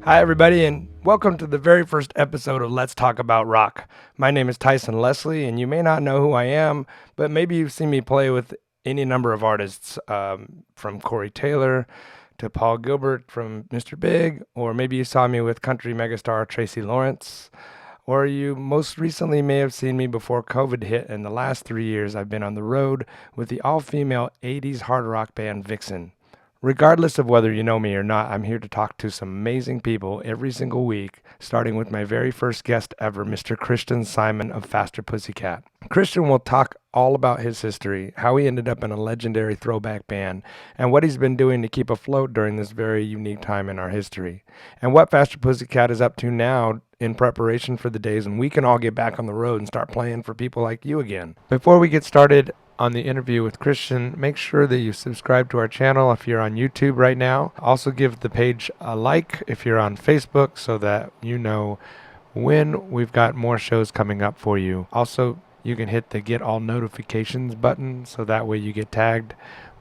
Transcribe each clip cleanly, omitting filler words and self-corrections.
Hi, everybody, and welcome to the very first episode of Let's Talk About Rock. My name is Tyson Leslie, and you may not know who I am, but maybe you've seen me play with any number of artists, from Corey Taylor to Paul Gilbert from Mr. Big, or maybe you saw me with country megastar Tracy Lawrence, or you most recently may have seen me before COVID hit. In the last 3 years, I've been on the road with the all-female 80s hard rock band Vixen. Regardless of whether you know me or not, I'm here to talk to some amazing people every single week, starting with my very first guest ever, Mr. Xristian Simon of Faster Pussycat. Xristian will talk all about his history, how he ended up in a legendary throwback band, and what he's been doing to keep afloat during this very unique time in our history, and what Faster Pussycat is up to now in preparation for the days when we can all get back on the road and start playing for people like you again. Before we get started on the interview with Xristian, make sure that you subscribe to our channel if you're on YouTube right now. Also give the page a like if you're on Facebook so that you know when we've got more shows coming up for you. Also, you can hit the get all notifications button so that way you get tagged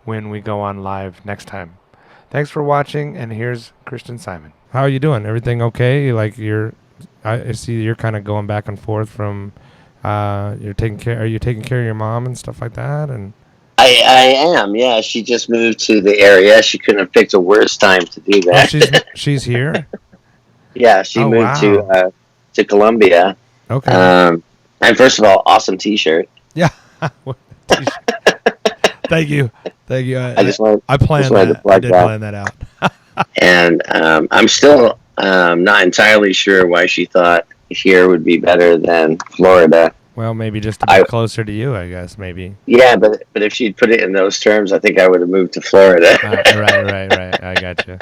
when we go on live next time. Thanks for watching, and here's Xristian Simon. How are you doing? Everything okay? I see you're kind of going back and forth from are you taking care of your mom and stuff like that? And I am, yeah. She just moved to the area. She couldn't have picked a worse time to do that. she's here. Yeah, she moved to Columbia. Okay. And first of all, awesome T-shirt. Yeah. Thank you. I planned that. I did plan that out. And I'm still not entirely sure why she thought here would be better than Florida. Well, maybe just to be closer to you, I guess, maybe. Yeah, but if she'd put it in those terms, I think I would have moved to Florida. Right. I got you.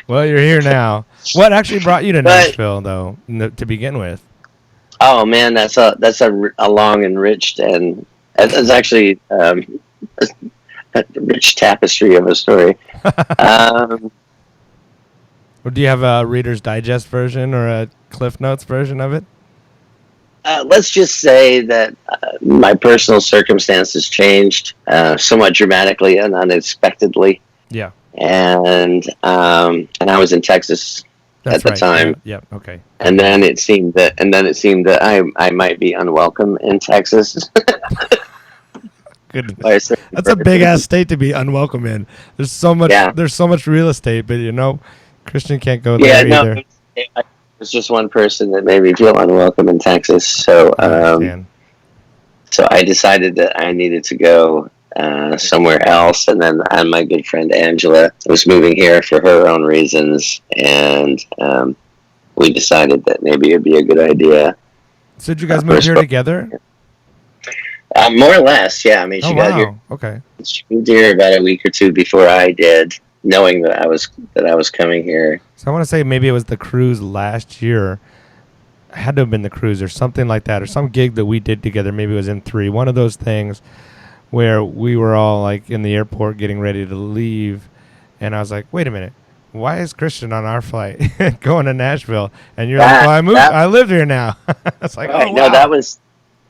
Well, you're here now. What actually brought you to Nashville, though, to begin with? Oh man, that's a long and rich, and it's actually a rich tapestry of a story. Do you have a Reader's Digest version or a Cliff Notes version of it? Let's just say that my personal circumstances changed somewhat dramatically and unexpectedly. Yeah. And I was in Texas at the time. Yeah. Okay. And then it seemed that I might be unwelcome in Texas. Goodness. That's a big ass state to be unwelcome in. There's so much. Yeah. There's so much real estate, but Xristian can't go there either. It was just one person that made me feel unwelcome in Texas. So I decided that I needed to go somewhere else. And then my good friend Angela was moving here for her own reasons. And we decided that maybe it'd be a good idea. So did you guys move here together? More or less, yeah. I mean, she got here. Okay. She moved here about a week or two before I did, knowing that I was coming here. So I want to say maybe it was the cruise last year. It had to have been the cruise or something like that, or some gig that we did together. Maybe it was M3. One of those things where we were all like in the airport getting ready to leave, and I was like, "Wait a minute, why is Xristian on our flight going to Nashville?" And you're like, "Well, I live here now." It's like, right, oh wow. No,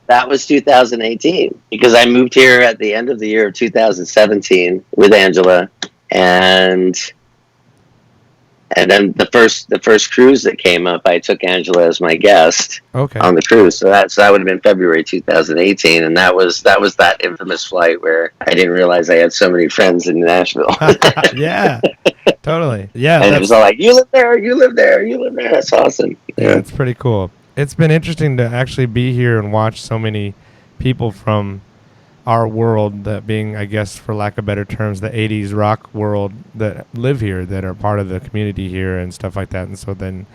that was 2018 because I moved here at the end of the year of 2017 with Angela, and then the first cruise that came up, I took Angela as my guest on the cruise. So that would have been February 2018, and that was that infamous flight where I didn't realize I had so many friends in Nashville. Yeah, totally. Yeah, and it was all like, you live there, you live there, you live there. That's awesome. Yeah, it's pretty cool. It's been interesting to actually be here and watch so many people from our world, that being, I guess, for lack of better terms, the 80s rock world, that live here, that are part of the community here and stuff like that. And so then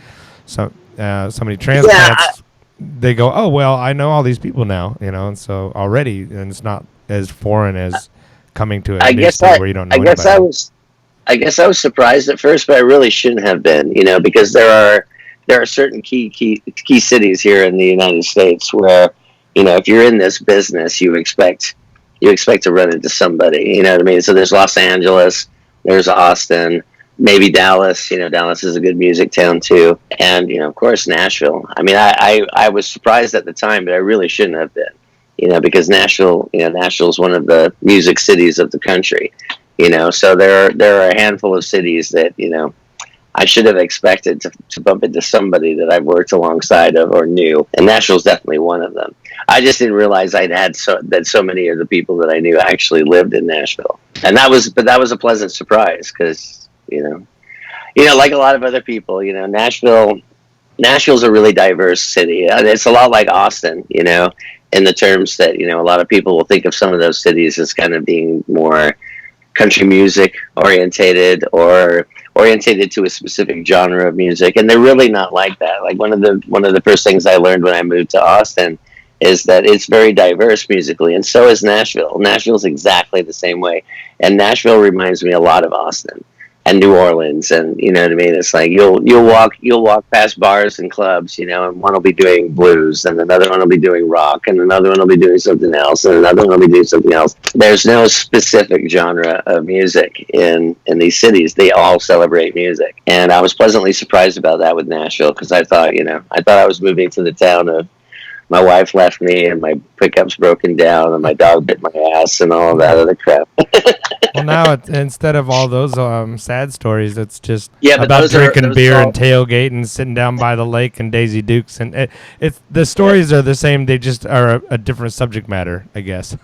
somebody transplants, they go, oh, well, I know all these people now, and so already, and it's not as foreign as coming to a new state where you don't know anybody. I guess I was surprised at first, but I really shouldn't have been, because there are certain key cities here in the United States where, if you're in this business, you expect to run into somebody, you know what I mean? So there's Los Angeles, there's Austin, maybe Dallas. Dallas is a good music town too. And, of course, Nashville. I mean, I was surprised at the time, but I really shouldn't have been, because Nashville is one of the music cities of the country. So there are a handful of cities that I should have expected to bump into somebody that I've worked alongside of or knew, and Nashville's definitely one of them. I just didn't realize that so many of the people that I knew actually lived in Nashville, and that was a pleasant surprise because like a lot of other people, Nashville's a really diverse city. It's a lot like Austin, in the terms that a lot of people will think of some of those cities as kind of being more country music orientated or orientated to a specific genre of music, and they're really not like that. Like one of the first things I learned when I moved to Austin is that it's very diverse musically, and so is Nashville. Nashville's exactly the same way, and Nashville reminds me a lot of Austin and New Orleans, and you know what I mean. It's like you'll walk past bars and clubs, and one will be doing blues, and another one will be doing rock, and another one will be doing something else, and another one will be doing something else. There's no specific genre of music in these cities. They all celebrate music, and I was pleasantly surprised about that with Nashville because I thought I was moving to the town of my wife left me and my pickup's broken down and my dog bit my ass and all that other crap. Well, now instead of all those sad stories, it's just Yeah, about drinking beer and tailgating, sitting down by the lake and Daisy Dukes, and it's the stories are the same. They just are a different subject matter, I guess.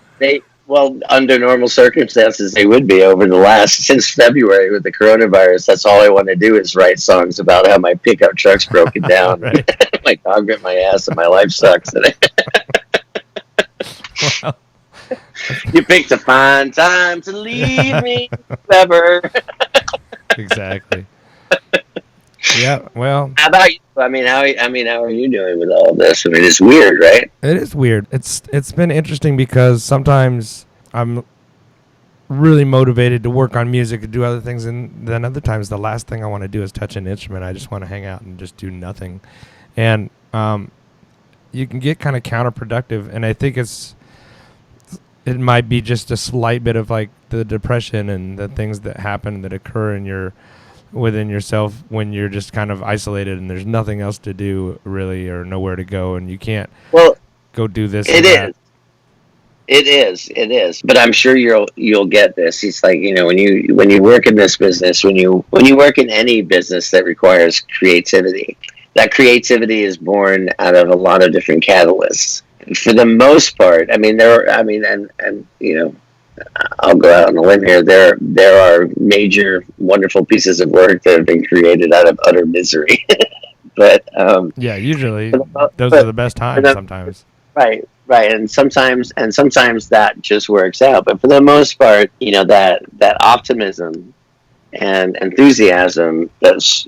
Well, under normal circumstances, they would be since February with the coronavirus. That's all I want to do is write songs about how my pickup truck's broken down, my dog bit my ass, and my life sucks. Well, you picked a fine time to leave me, Weber. Exactly. Yeah. Well, how about you? How are you doing with all of this? I mean, it's weird, right? It is weird. It's been interesting because sometimes I'm really motivated to work on music and do other things, and then other times the last thing I want to do is touch an instrument. I just want to hang out and just do nothing, and you can get kind of counterproductive. And I think it might be just a slight bit of like the depression and the things that happen that occur within yourself when you're just kind of isolated and there's nothing else to do really or nowhere to go, and you can't go do this. It is. But I'm sure you'll get this. It's like, when you work in this business, when you work in any business that requires creativity, that creativity is born out of a lot of different catalysts. For the most part, I'll go out on a limb here. There are major, wonderful pieces of work that have been created out of utter misery. But usually those are the best times. Sometimes, right, and sometimes that just works out. But for the most part, that optimism and enthusiasm that's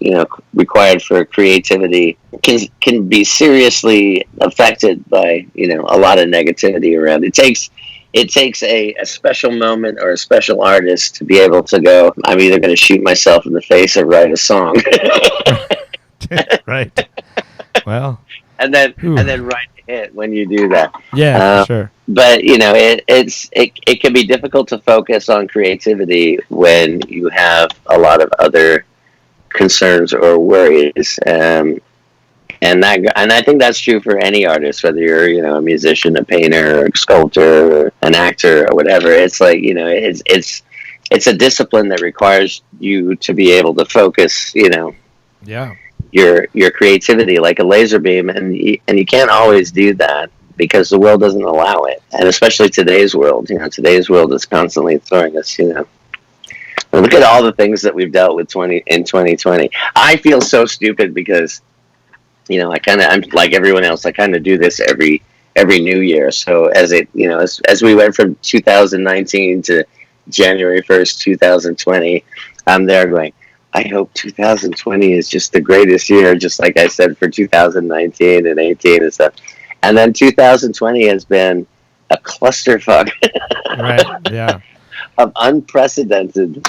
required for creativity can be seriously affected by a lot of negativity around. It takes a special moment or a special artist to be able to go, I'm either going to shoot myself in the face or write a song. Right. Well, and then write a hit when you do that. Yeah, sure. But it can be difficult to focus on creativity when you have a lot of other concerns or worries. And I think that's true for any artist, whether you're a musician, a painter, a sculptor, or an actor, or whatever. It's like it's a discipline that requires you to be able to focus. Your creativity like a laser beam, and you can't always do that because the world doesn't allow it, and especially today's world. Today's world is constantly throwing us. Look at all the things that we've dealt with in 2020. I feel so stupid because. I'm like everyone else. I kind of do this every New Year. So as we went from 2019 to January 1st, 2020, I'm there going, I hope 2020 is just the greatest year, just like I said for 2019 and 18 and stuff. And then 2020 has been a clusterfuck, right? Yeah, of unprecedented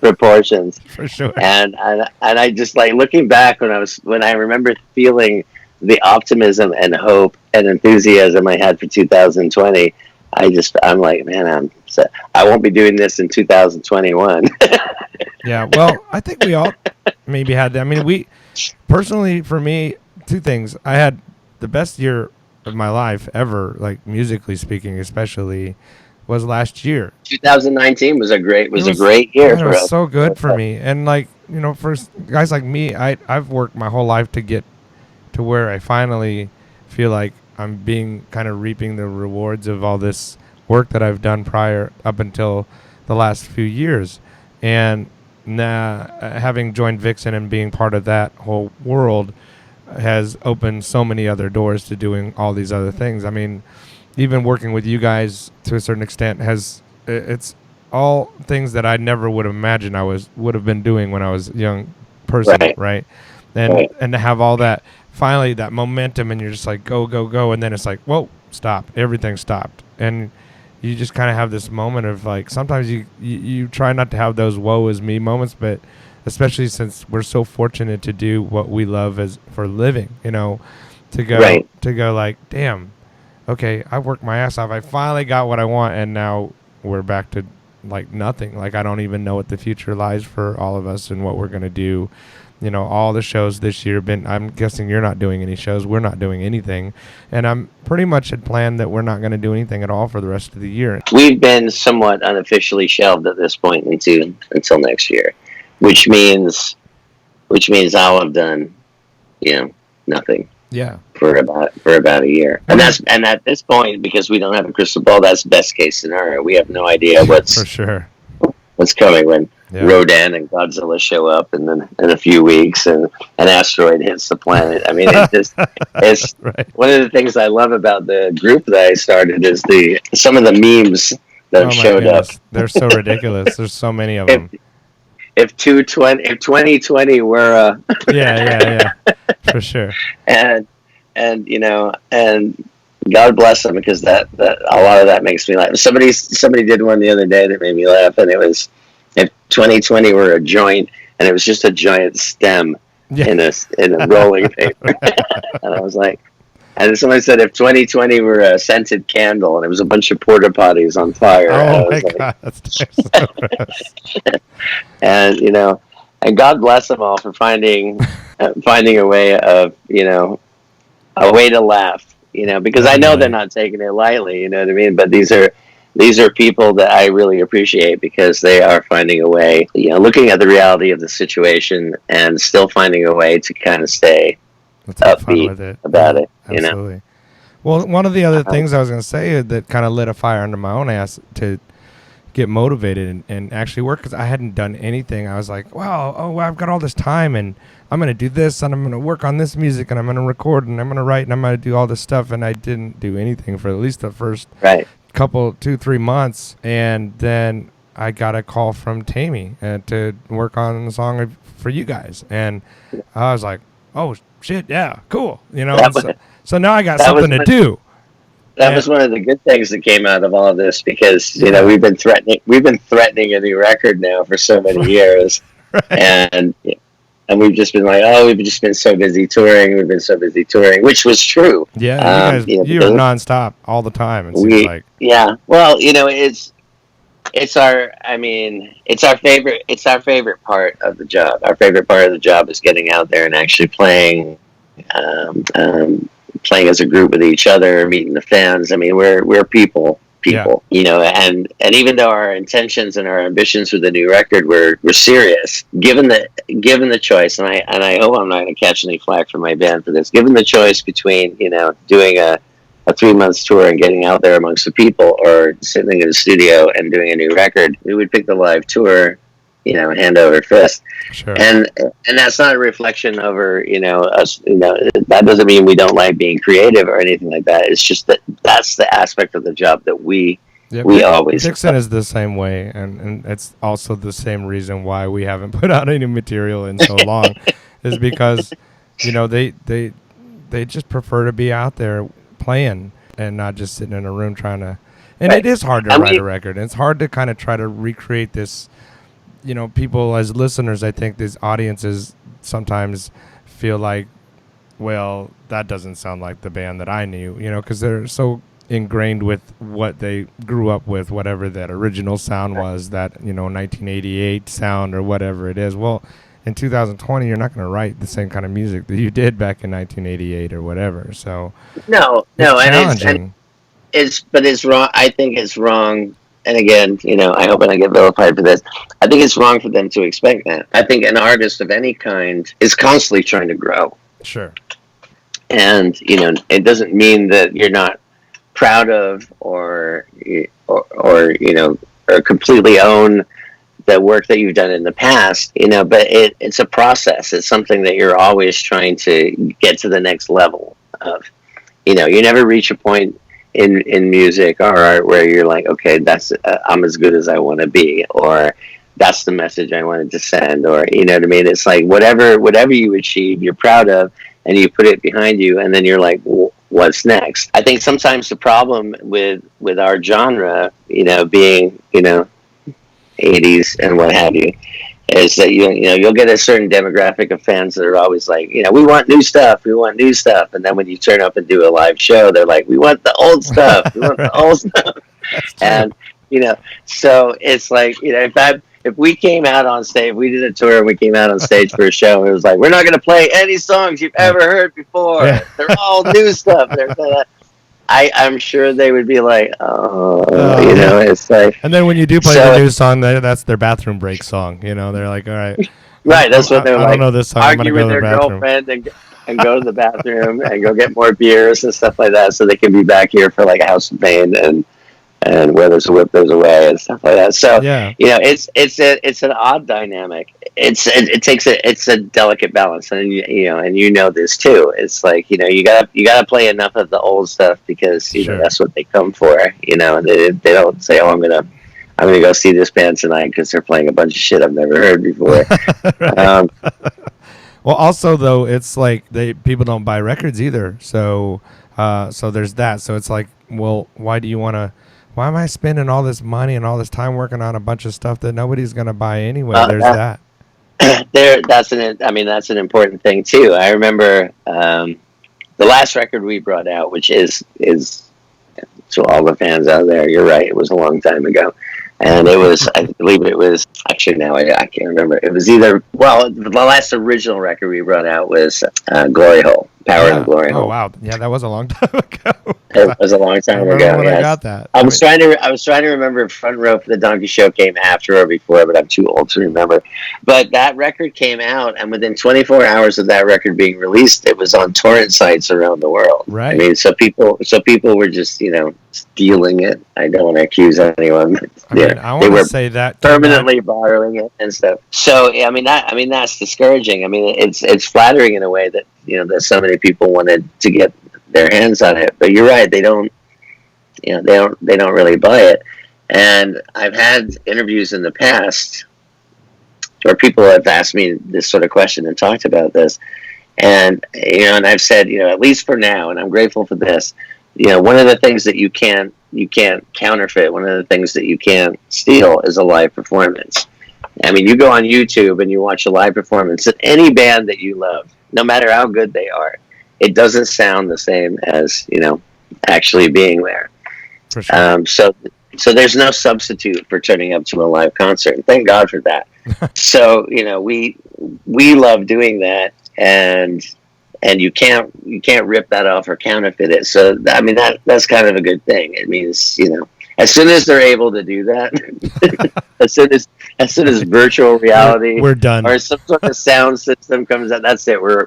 proportions, for sure. And I just like looking back when I remember feeling the optimism and hope and enthusiasm I had for 2020. I'm like, man, I won't be doing this in 2021. Yeah, well, I think we all maybe had that. I mean, personally, for me, two things. I had the best year of my life ever, like musically speaking, especially was last year. 2019 It was a was, great year man, it for was us. so good for me. And like, for guys like me, I've worked my whole life to get to where I finally feel like I'm being kind of reaping the rewards of all this work that I've done prior up until the last few years. And now, having joined Vixen and being part of that whole world has opened so many other doors to doing all these other things. I mean, even working with you guys to a certain extent it's all things that I never would have imagined I would have been doing when I was a young person, Right, right? And right, and to have all that finally that momentum and you're just like go go go and then it's like whoa stop everything stopped and you just kind of have this moment of like sometimes you try not to have those woe is me moments, but especially since we're so fortunate to do what we love as for living, right. to go like damn, okay, I worked my ass off, I finally got what I want, and now we're back to like nothing. Like I don't even know what the future lies for all of us and what we're gonna do. All the shows this year been. I'm guessing you're not doing any shows. We're not doing anything, and I'm pretty much had planned that we're not going to do anything at all for the rest of the year. We've been somewhat unofficially shelved at this point until next year, which means I'll have done, nothing Yeah, for about a year. one of And at this point, because we don't have a crystal ball, that's best case scenario. We have no idea for sure. what's coming when Yeah, Rodan and Godzilla show up, and then in a few weeks, and an asteroid hits the planet. I mean, it's right. one of the things I love about the group that I started is some of the memes that have Oh my showed up. goodness, they're so ridiculous. There's so many of If them. if 2020 were Yeah, yeah, yeah, for sure. and and God bless them, because that a lot of that makes me laugh. Somebody did one the other day that made me laugh, and it was, if 2020 were a joint and it was just a giant stem Yeah. in a rolling paper, and I was like, and somebody said if 2020 were a scented candle and it was a bunch of porta potties on fire, Oh I my was like, god, that's so gross. and and God bless them all for finding a way of a way to laugh, because I know they're Definitely. not taking it lightly, you know what I mean? But these are people that I really appreciate, because they are finding a way, looking at the reality of the situation and still finding a way to kind of stay Let's have fun upbeat with it. about Yeah, it. absolutely. Well, one of the other Um, things I was going to say that kind of lit a fire under my own ass to get motivated and actually work because I hadn't done anything. I was like, wow, oh, I've got all this time and I'm going to do this and I'm going to work on this music and I'm going to record and I'm going to write and I'm going to do all this stuff. And I didn't do anything for at least the first right. couple, 2-3 months. And then I got a call from Tammy to work on the song for you guys. And I was like, oh, shit, yeah, cool. That And was so now I got that was something to do. that And, was one of the good things that came out of all of this, because yeah, we've been threatening a new record now for so many years, right. and we've just been like, oh, we've just been so busy touring, which was true. Yeah, you guys, you are Because nonstop all the time. It seems we like. yeah, well, it's our I mean it's our favorite part of the job. Our favorite part of the job is getting out there and actually um, um, playing as a group with each other, meeting the fans. I mean, we're Yeah, people, and even though our intentions and our ambitions with the new record were serious, given the choice, and I hope I'm not going to catch any flack from my band for this. Given the choice between doing a 3 months tour and getting out there amongst the people, or sitting in the studio and doing a new record, we would pick the live tour, hand over fist. sure. And that's not a reflection over us. That doesn't mean we don't like being creative or anything like that. It's just that's the aspect of the job that Yeah, we always Vixen is the same way, and it's also the same reason why we haven't put out any material in so long, is because, they just prefer to be out there playing and not just sitting in a room trying to. And it right. is hard to I write a mean, record. And it's hard to kind of try to recreate this. People as listeners, I think these audiences sometimes feel like, well, that doesn't sound like the band that I knew, because they're so ingrained with what they grew up with, whatever that original sound was, that 1988 sound or whatever it is. Well, in 2020, you're not going to write the same kind of music that you did back in 1988 or whatever. So no, it's no, and challenging. it's wrong. I think it's wrong. And again, I hope I don't get vilified for this. I think it's wrong for them to expect that. I think an artist of any kind is constantly trying to grow. Sure. And it doesn't mean that you're not proud of or completely own the work that you've done in the past. But it's a process. It's something that you're always trying to get to the next level of. You never reach a point in music or art where you're like, okay, that's I'm as good as I want to be, or that's the message I wanted to send, or you know what I mean. It's like whatever you achieve, you're proud of, and you put it behind you, and then you're like, what's next? I think sometimes the problem with our genre, being 80s and what have you, is that you'll get a certain demographic of fans that are always like, we want new stuff, and then when you turn up and do a live show, they're like, we want the old stuff, we want Right. the old stuff. And so it's like, if we came out on stage, we did a tour and we came out on stage for a show, it was like, we're not going to play any songs you've ever heard before. Yeah. They're all new stuff. I'm sure they would be like, it's like. And then when you do play So the new song, that's their bathroom break song. They're like, all right. right, that's what they're I like. don't know this song. I'm Argue going to go with to the their bathroom. girlfriend and go to the bathroom and go get more beers and stuff like that, so they can be back here for like House of Pain and Where There's a Whip There's a Way and stuff like that. So Yeah. it's an odd dynamic. It's a delicate balance, and this too. It's like you gotta play enough of the old stuff because Sure. that's what they come for. And they don't say, oh, I'm gonna go see this band tonight because they're playing a bunch of shit I've never heard before. Right. Well, also though, it's like people don't buy records either. So there's that. So it's like, well, why am I spending all this money and all this time working on a bunch of stuff that nobody's going to buy anyway? There's that. That's an important thing too. I remember the last record we brought out, which is to all the fans out there. You're right; it was a long time ago, and it was, I believe it was, actually now I can't remember. It was the last original record we brought out was Glory Hole, Power Yeah. and Glory Hole. Oh wow, yeah, that was a long time ago. It was a long time I ago. remember when I Yes. got that. I was trying to remember if Front Row for the Donkey Show came after or before, but I'm too old to remember. But that record came out, and within 24 hours of that record being released, it was on torrent sites around the world. Right. I mean, so people were just stealing it. I don't want to accuse anyone. But, I they want were to say that permanently borrowing it and stuff. So that's discouraging. I mean, it's flattering in a way that that so many people wanted to get their hands on it, but you're right, they don't really buy it. And I've had interviews in the past where people have asked me this sort of question and talked about this, and and I've said, at least for now, and I'm grateful for this, one of the things that you can't counterfeit, one of the things that you can't steal is a live performance. I mean, you go on YouTube and you watch a live performance of any band that you love, no matter how good they are, it doesn't sound the same as actually being there. For sure. So there's no substitute for turning up to a live concert, and thank God for that. So we love doing that, and you can't rip that off or counterfeit it. So I mean that's kind of a good thing. It means as soon as they're able to do that, as soon as virtual reality we're done, or some sort of sound system comes out, that's it. We're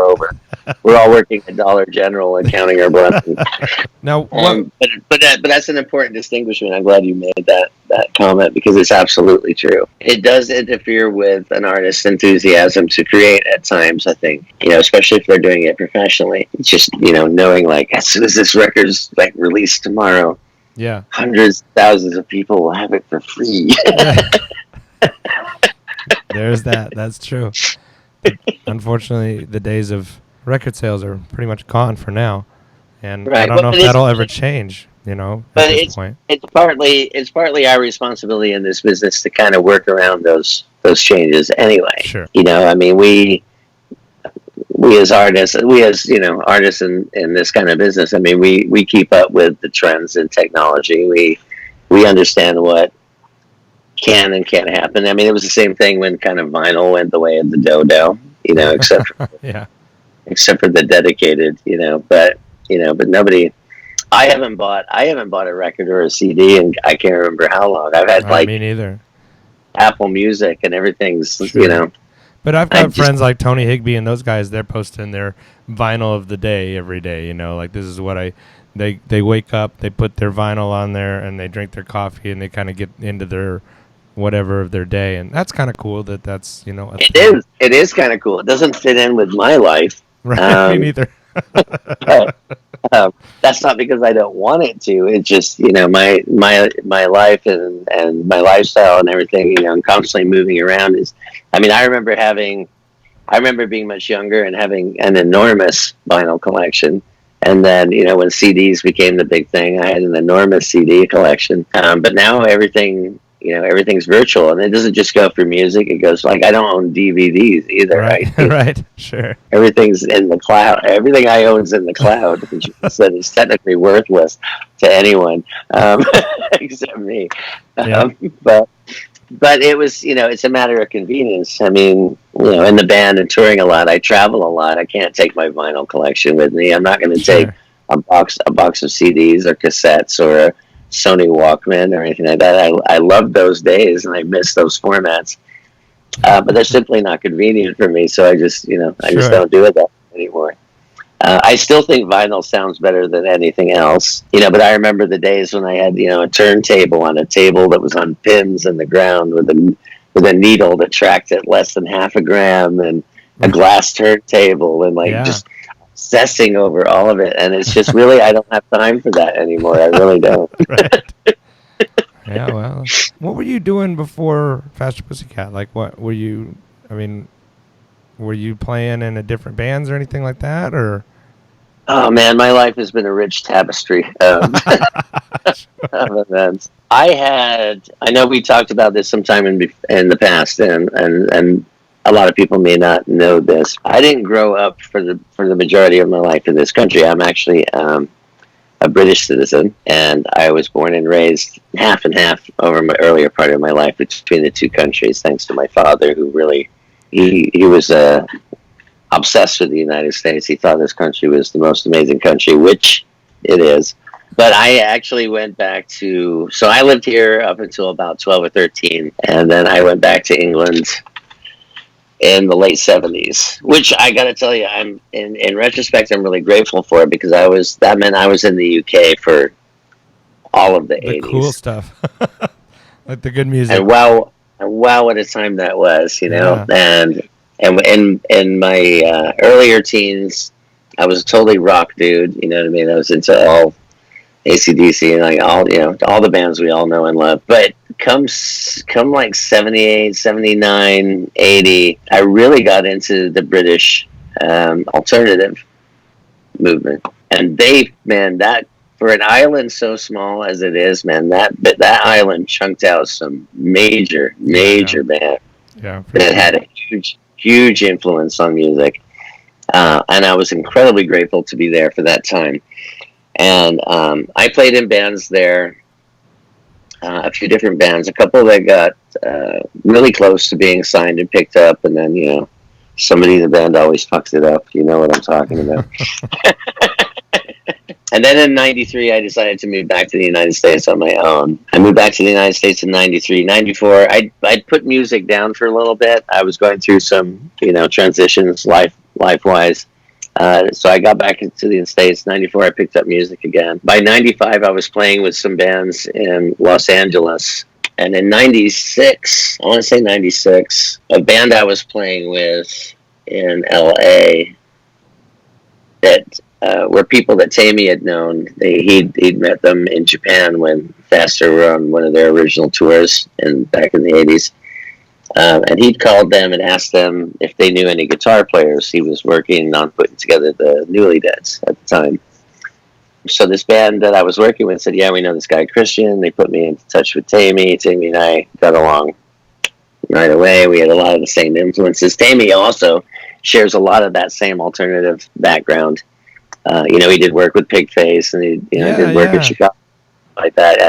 over. We're all working at Dollar General and counting our blessings. Now, but that's an important distinguishment. I'm glad you made that comment because it's absolutely true. It does interfere with an artist's enthusiasm to create at times. I think especially if they're doing it professionally. It's just knowing like as soon as this record's like released tomorrow. Yeah. Hundreds, thousands of people will have it for free. There's that. That's true. Unfortunately, the days of record sales are pretty much gone for now, and right. I don't know if that'll ever change. At this point. It's partly our responsibility in this business to kind of work around those changes anyway. Sure. I mean, we as artists, artists in this kind of business, I mean, we keep up with the trends in technology. We understand what can and can't happen. I mean, it was the same thing when kind of vinyl went the way of the dodo, except for, yeah, except for the dedicated, but nobody I haven't bought a record or a CD, and I can't remember how long. I've had Me like neither. Apple Music and everything's, Sure. But I've I got just friends like Tony Higbee and those guys. They're posting their vinyl of the day every day. Like this is what I. They wake up, they put their vinyl on there, and they drink their coffee, and they kind of get into their whatever of their day, and that's kind of cool. That's a it thing. is kind of cool. It doesn't fit in with my life. Right. Me Um, neither. but that's not because I don't want it to. It's just my life and my lifestyle and everything. I'm constantly moving around. I mean, I remember being much younger and having an enormous vinyl collection. And then, when CDs became the big thing, I had an enormous CD collection. But now everything's virtual, and it doesn't just go for music. It goes like I don't own DVDs either. Right. Right. Sure. Everything's in the cloud. Everything I own is in the cloud, which said is technically worthless to anyone except me. Yeah. But it was, it's a matter of convenience. I mean, in the band and touring a lot, I travel a lot. I can't take my vinyl collection with me. I'm not going to take Sure. a box of CDs or cassettes or a Sony Walkman or anything like that. I love those days and I miss those formats. But they're simply not convenient for me. So I just Sure. don't do it that anymore. I still think vinyl sounds better than anything else, but I remember the days when I had, a turntable on a table that was on pins in the ground with a needle that tracked at less than half a gram and a glass turntable and like Yeah. just obsessing over all of it. And it's just really, I don't have time for that anymore. I really don't. Right. Yeah. Well, what were you doing before Faster Pussycat? Like, what were you? I mean, were you playing in a different bands or anything like that, or? Oh man, my life has been a rich tapestry of events. I know we talked about this sometime in the past, and a lot of people may not know this. I didn't grow up for the majority of my life in this country. I'm actually a British citizen, and I was born and raised half and half over my earlier part of my life between the two countries, thanks to my father, who really he was obsessed with the United States. He thought this country was the most amazing country, which it is. But I actually went back so I lived here up until about 12 or 13, and then I went back to England in the late 70s, which I got to tell you, in retrospect, I'm really grateful for it because that meant I was in the UK for all of the The 80s. cool stuff, like the good music. And wow, what a time that was, Yeah. And in my earlier teens, I was a totally rock dude. You know what I mean? I was into all AC/DC and like all the bands we all know and love. But come like 78, 79, 80, I really got into the British alternative movement. And that for an island so small as it is, man, that island chunked out some major Oh yeah. bands Yeah. For that sure. had a huge influence on music. And I was incredibly grateful to be there for that time. And I played in bands there, a few different bands, a couple that got really close to being signed and picked up, and then somebody in the band always fucks it up. You know what I'm talking about. And then in '93, I decided to move back to the United States on my own. I moved back to the United States in '93. '94, I'd put music down for a little bit. I was going through some, transitions life-wise. So I got back into the United States. '94, I picked up music again. By '95, I was playing with some bands in Los Angeles. And in '96, I want to say '96, a band I was playing with in LA that were people that Tammy had known. He'd met them in Japan when Faster were on one of their original tours back in the '80s. And he'd called them and asked them if they knew any guitar players. He was working on putting together the Newly Deads at the time. So this band that I was working with said, yeah, we know this guy Xristian. They put me in touch with Tammy. Tammy and I got along right away. We had a lot of the same influences. Tammy also shares a lot of that same alternative background. He did work with Pigface, and he did work at Chicago like that.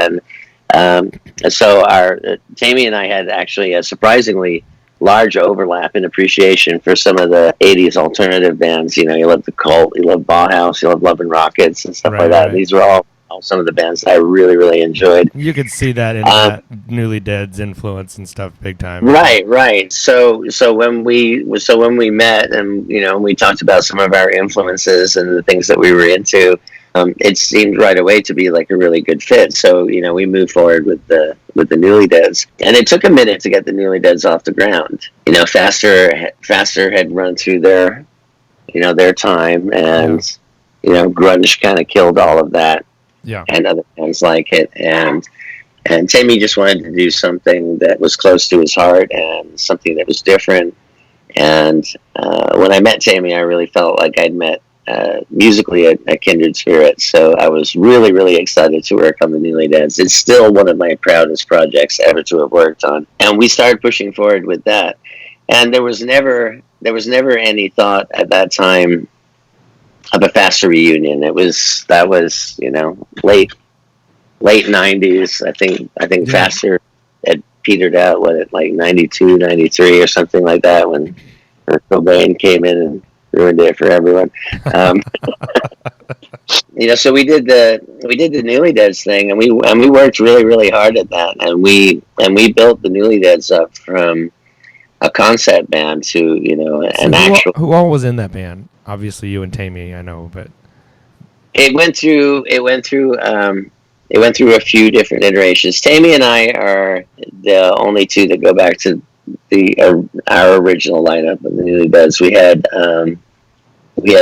And so our Tammy and I had actually surprisingly large overlap in appreciation for some of the 80s alternative bands. You know, you love The Cult, you love Bauhaus, you love Love and Rockets and stuff like Right, that. right. These were all some of the bands that I really, really enjoyed. You could see that in Um, that Newly Dead's influence and stuff big time, I think. right, right. So when we met, and you know, we talked about some of our influences and the things that we were into, it seemed right away to be like a really good fit. So you know, we moved forward with the Newly Deads, and it took a minute to get the Newly Deads off the ground. You know, Faster had run through their time, Yeah. and you know, grunge kind of killed all of that, Yeah. and other bands like it, and Timmy just wanted to do something that was close to his heart and something that was different. And when I met Tammy, I really felt like I'd met musically a kindred spirit. So I was really, really excited to work on the Newly Deads. It's still one of my proudest projects ever to have worked on. And we started pushing forward with that. And there was never any thought at that time of a Faster reunion. That was late '90s. I think Yeah. Faster had petered out at like 92, 93 or something like that when Cobain came in and ruined it for everyone. Um, so we did the Newly Deads thing, and we worked really, really hard at that, and we built the Newly Deads up from a concept band to So an actual. who all was in that band? Obviously, you and Tammy, I know, but It went through a few different iterations. Tammy and I are the only two that go back to our original lineup of the Newly Beds. We had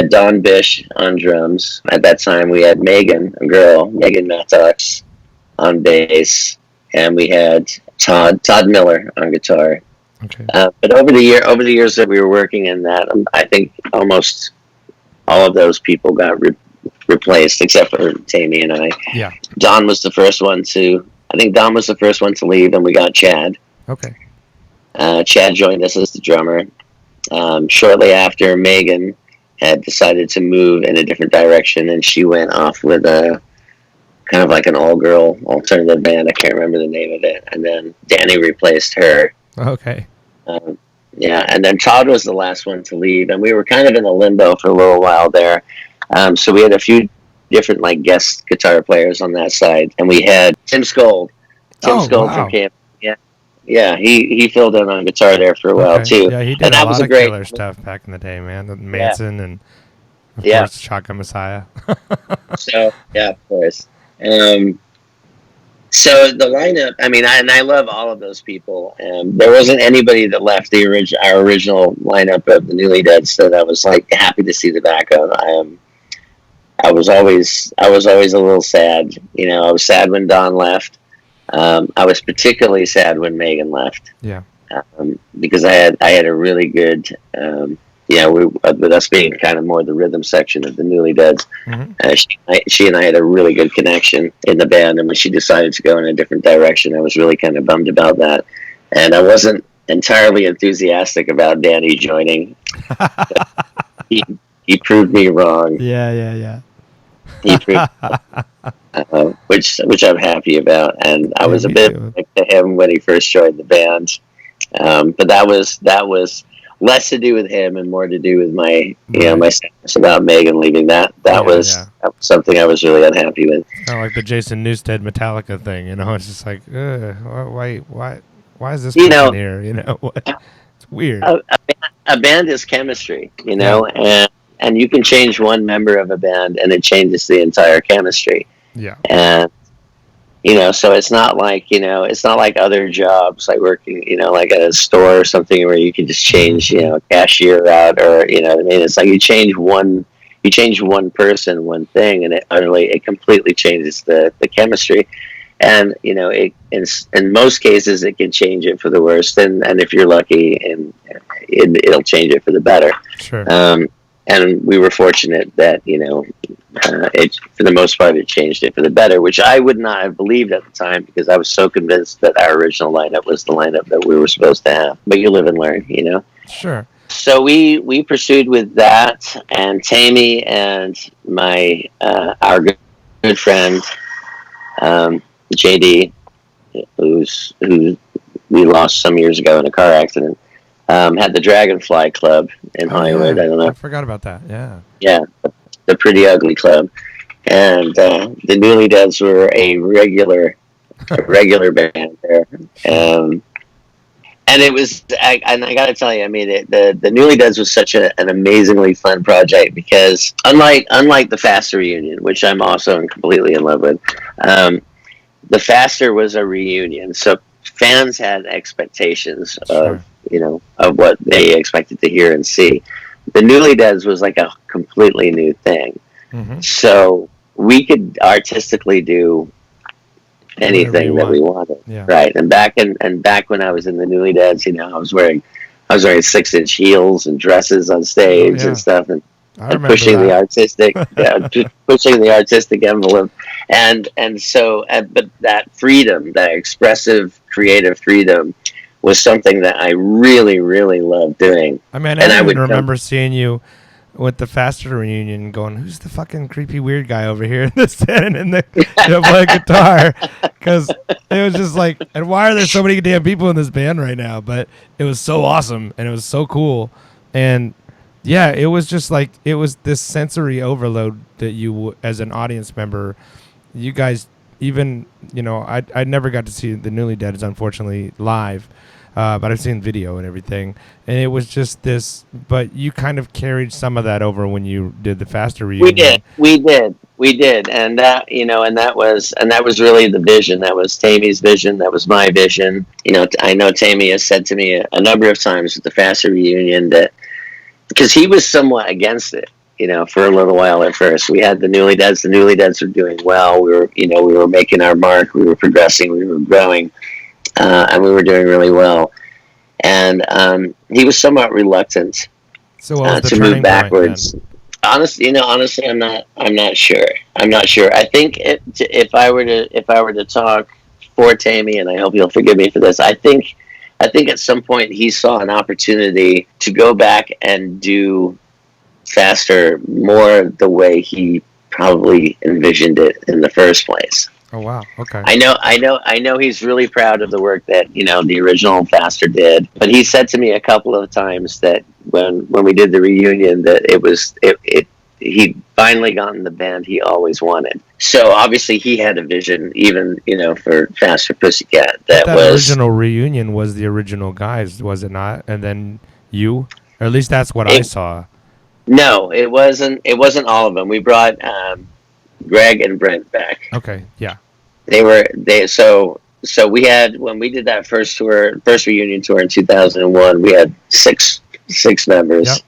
Don Bish on drums. At that time, we had Megan, a girl, Megan Mattox, on bass, and we had Todd Miller on guitar. okay. But over the years that we were working in that, I think almost all of those people got replaced except for Tammy and I. Yeah. Don was the first one to. I think Don was the first one to leave, and we got Chad. Okay. Chad joined us as the drummer. Shortly after, Megan had decided to move in a different direction, and she went off with a kind of like an all-girl alternative band. I can't remember the name of it. And then Danny replaced her. Okay. Um, yeah, and then Todd was the last one to leave, and we were kind of in a limbo for a little while there. So we had a few different like guest guitar players on that side, and we had Tim Skold. Tim Oh, Skold wow. from Camp. Yeah, he filled in on guitar there for a while Okay. too. Yeah, he did And a that was lot a of great. killer stuff back in the day, man. The Manson and of Yeah. course Shotgun Messiah. So yeah, of course. So the lineup, I mean, I love all of those people. There wasn't anybody that left our original lineup of the Newly Dead, so I was like happy to see the back of. I was always a little sad. I was sad when Don left. I was particularly sad when Megan left. Yeah. Because I had a really good. With us being kind of more the rhythm section of the Newly Deads, she and I had a really good connection in the band. And when she decided to go in a different direction, I was really kind of bummed about that. And I wasn't entirely enthusiastic about Danny joining. He proved me wrong. Yeah. He proved, which I'm happy about. And I was a me bit too. like to him when he first joined the band. But that was less to do with him and more to do with my my sadness about Megan leaving. That was something I was really unhappy with. Kind of like the Jason Newsted Metallica thing, it's just like, why is this You person know, here? It's weird. a band is chemistry, and you can change one member of a band and it changes the entire chemistry. Yeah. And so it's not like other jobs like working, like at a store or something where you can just change, a cashier out or what I mean. It's like you change one person, one thing, and it completely changes the chemistry. And in most cases it can change it for the worst, and if you're lucky, and it'll change it for the better. Sure. And we were fortunate that it, for the most part, it changed it for the better, which I would not have believed at the time because I was so convinced that our original lineup was the lineup that we were supposed to have. But you live and learn, Sure. So we pursued with that, and Tammy and our good friend JD, who we lost some years ago in a car accident. Had the Dragonfly Club in Oh Hollywood. yeah, I don't I know. forgot about that. Yeah. Yeah, the Pretty Ugly Club, and the Newly Deads were a regular band there. Sure. And it was, and I got to tell you, I mean, the Newly Deads was such an amazingly fun project because unlike the Faster reunion, which I'm also completely in love with, um, the Faster was a reunion, so fans had expectations of Sure. of what they expected to hear and see. The Newly Deads was like a completely new thing, Mm-hmm. so we could artistically do Whatever you anything that we want. wanted. Yeah. Right. And back when I was in the Newly Dads, I was wearing 6-inch heels and dresses on Oh stage and yeah. stuff, I and remember pushing the that. artistic, pushing the artistic envelope, but that freedom, that expressive, creative freedom, was something that I really, really loved doing, I mean, and I I even would jump. remember seeing you with the Faster reunion, and going, "Who's the fucking creepy weird guy over here that's standing in the playing guitar?" Because it was just like, and why are there so many damn people in this band right now? But it was so awesome, and it was so cool, and yeah, it was just like it was this sensory overload that as an audience member, you guys, even I never got to see the Newly Dead, unfortunately, live, but I've seen video and everything, and it was just this. But you kind of carried some of that over when you did the Faster We did, reunion. and that was really the vision. That was Tammy's vision. That was my vision. I know Tammy has said to me a number of times at the Faster reunion that because he was somewhat against it. For a little while at first, we had the Newly Deads. The Newly Deads were doing well. We were making our mark. We were progressing. We were growing, and we were doing really well. And he was somewhat reluctant So what was the to move turning point then? backwards. Honestly, I'm not. I'm not sure. I'm not sure. I think if I were to talk for Tammy, and I hope you'll forgive me for this, I think at some point he saw an opportunity to go back and do Faster more the way he probably envisioned it in the first place. Oh wow. Okay. I know he's really proud of the work that the original Faster did. But he said to me a couple of times that when we did the reunion, that he'd finally gotten the band he always wanted. So obviously he had a vision, even for Faster Pussycat. But That that was original reunion was the original guys, was it not? And then you, or at least that's what I it. saw. No, it wasn't. It wasn't all of them. We brought Greg and Brent back. Okay. Yeah. They so we had when we did that first reunion tour in 2001. We had six Yep. members,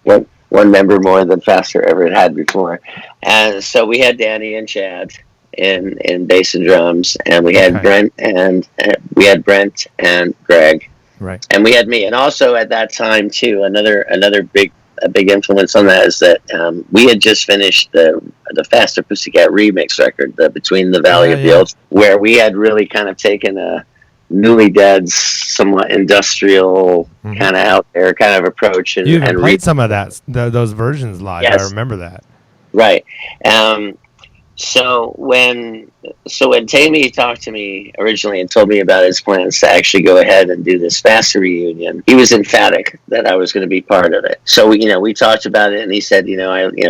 one member more than Faster ever had before, and so we had Danny and Chad in bass and drums, and Okay. we had Brent and Greg, Right. and we had me, and also at that time too, another big influence on that is that we had just finished the Faster Pussycat remix record, the Between the Valley Yeah. of the Yeah. Oaks, where we had really kind of taken a Newly Dead's somewhat industrial Mm-hmm. kind of out there kind of approach You even and played some of those versions live. I yes, remember that. right. Um, So when Tammy talked to me originally and told me about his plans to actually go ahead and do this Faster reunion, he was emphatic that I was going to be part of it. So we talked about it, and he said,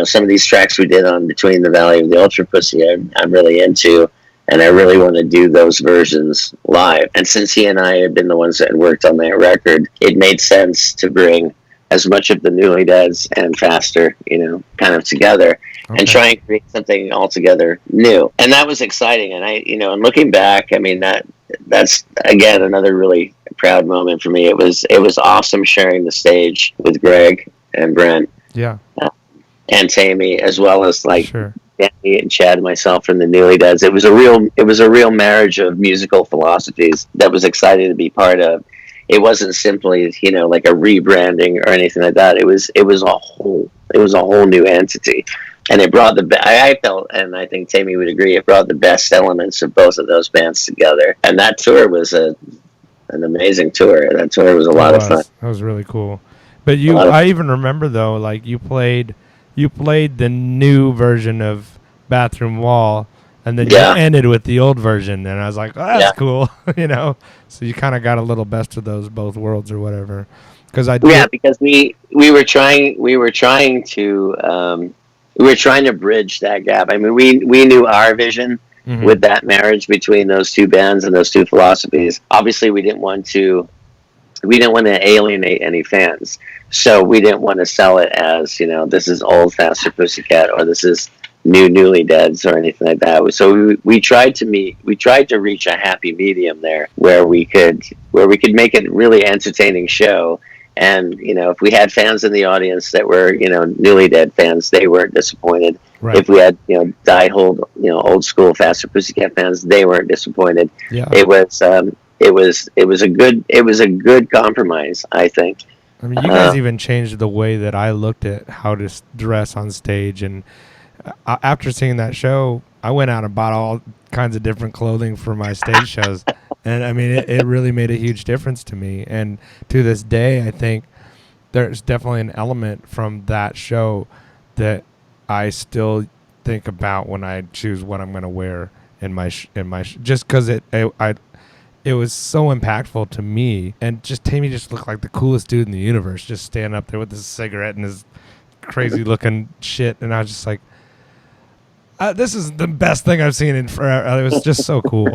some of these tracks we did on Between the Valley of the Ultra Pussy, I'm really into, and I really want to do those versions live. And since he and I had been the ones that had worked on that record, it made sense to bring as much of the Newly Deads and Faster, kind of together and Okay. try and create something altogether new. And that was exciting. And and looking back, I mean, that's again another really proud moment for me. It was awesome sharing the stage with Greg and Brent Yeah. and Tammy, as well as like Sure. Danny and Chad and myself from the Newly Deads. It was a real marriage of musical philosophies that was exciting to be part of. It wasn't simply, like a rebranding or anything like that. It was a whole new entity, and it brought I felt, and I think Tammy would agree, it brought the best elements of both of those bands together. And that tour was an amazing tour. That tour was a It lot of fun. was. That was really cool. But A lot of I even remember though, like you played the new version of Bathroom Wall, and then you yeah, ended with the old version, and I was like, oh, that's yeah, cool, So you kind of got a little best of those both worlds or whatever. Because I Yeah, do. because we were trying to bridge that gap. I mean, we knew our vision Hmm. with that marriage between those two bands and those two philosophies. Obviously, we didn't want to alienate any fans, so we didn't want to sell it as, this is old Faster Pussycat, or this is newly deads, or anything like that. So we tried to reach a happy medium there, where we could make it a really entertaining show. And if we had fans in the audience that were newly dead fans, they weren't disappointed. Right. If we had die-hold old school Faster Pussycat fans, they weren't disappointed. Yeah. It was a good compromise, I think. I mean, you guys even changed the way that I looked at how to dress on stage. And after seeing that show, I went out and bought all kinds of different clothing for my stage shows. And I mean, it really made a huge difference to me. And to this day, I think there's definitely an element from that show that I still think about when I choose what I'm going to wear in my just because it was so impactful to me, and just Tammy just looked like the coolest dude in the universe, just standing up there with his cigarette and his crazy looking shit, and I was just like, this is the best thing I've seen in forever. It was just so cool,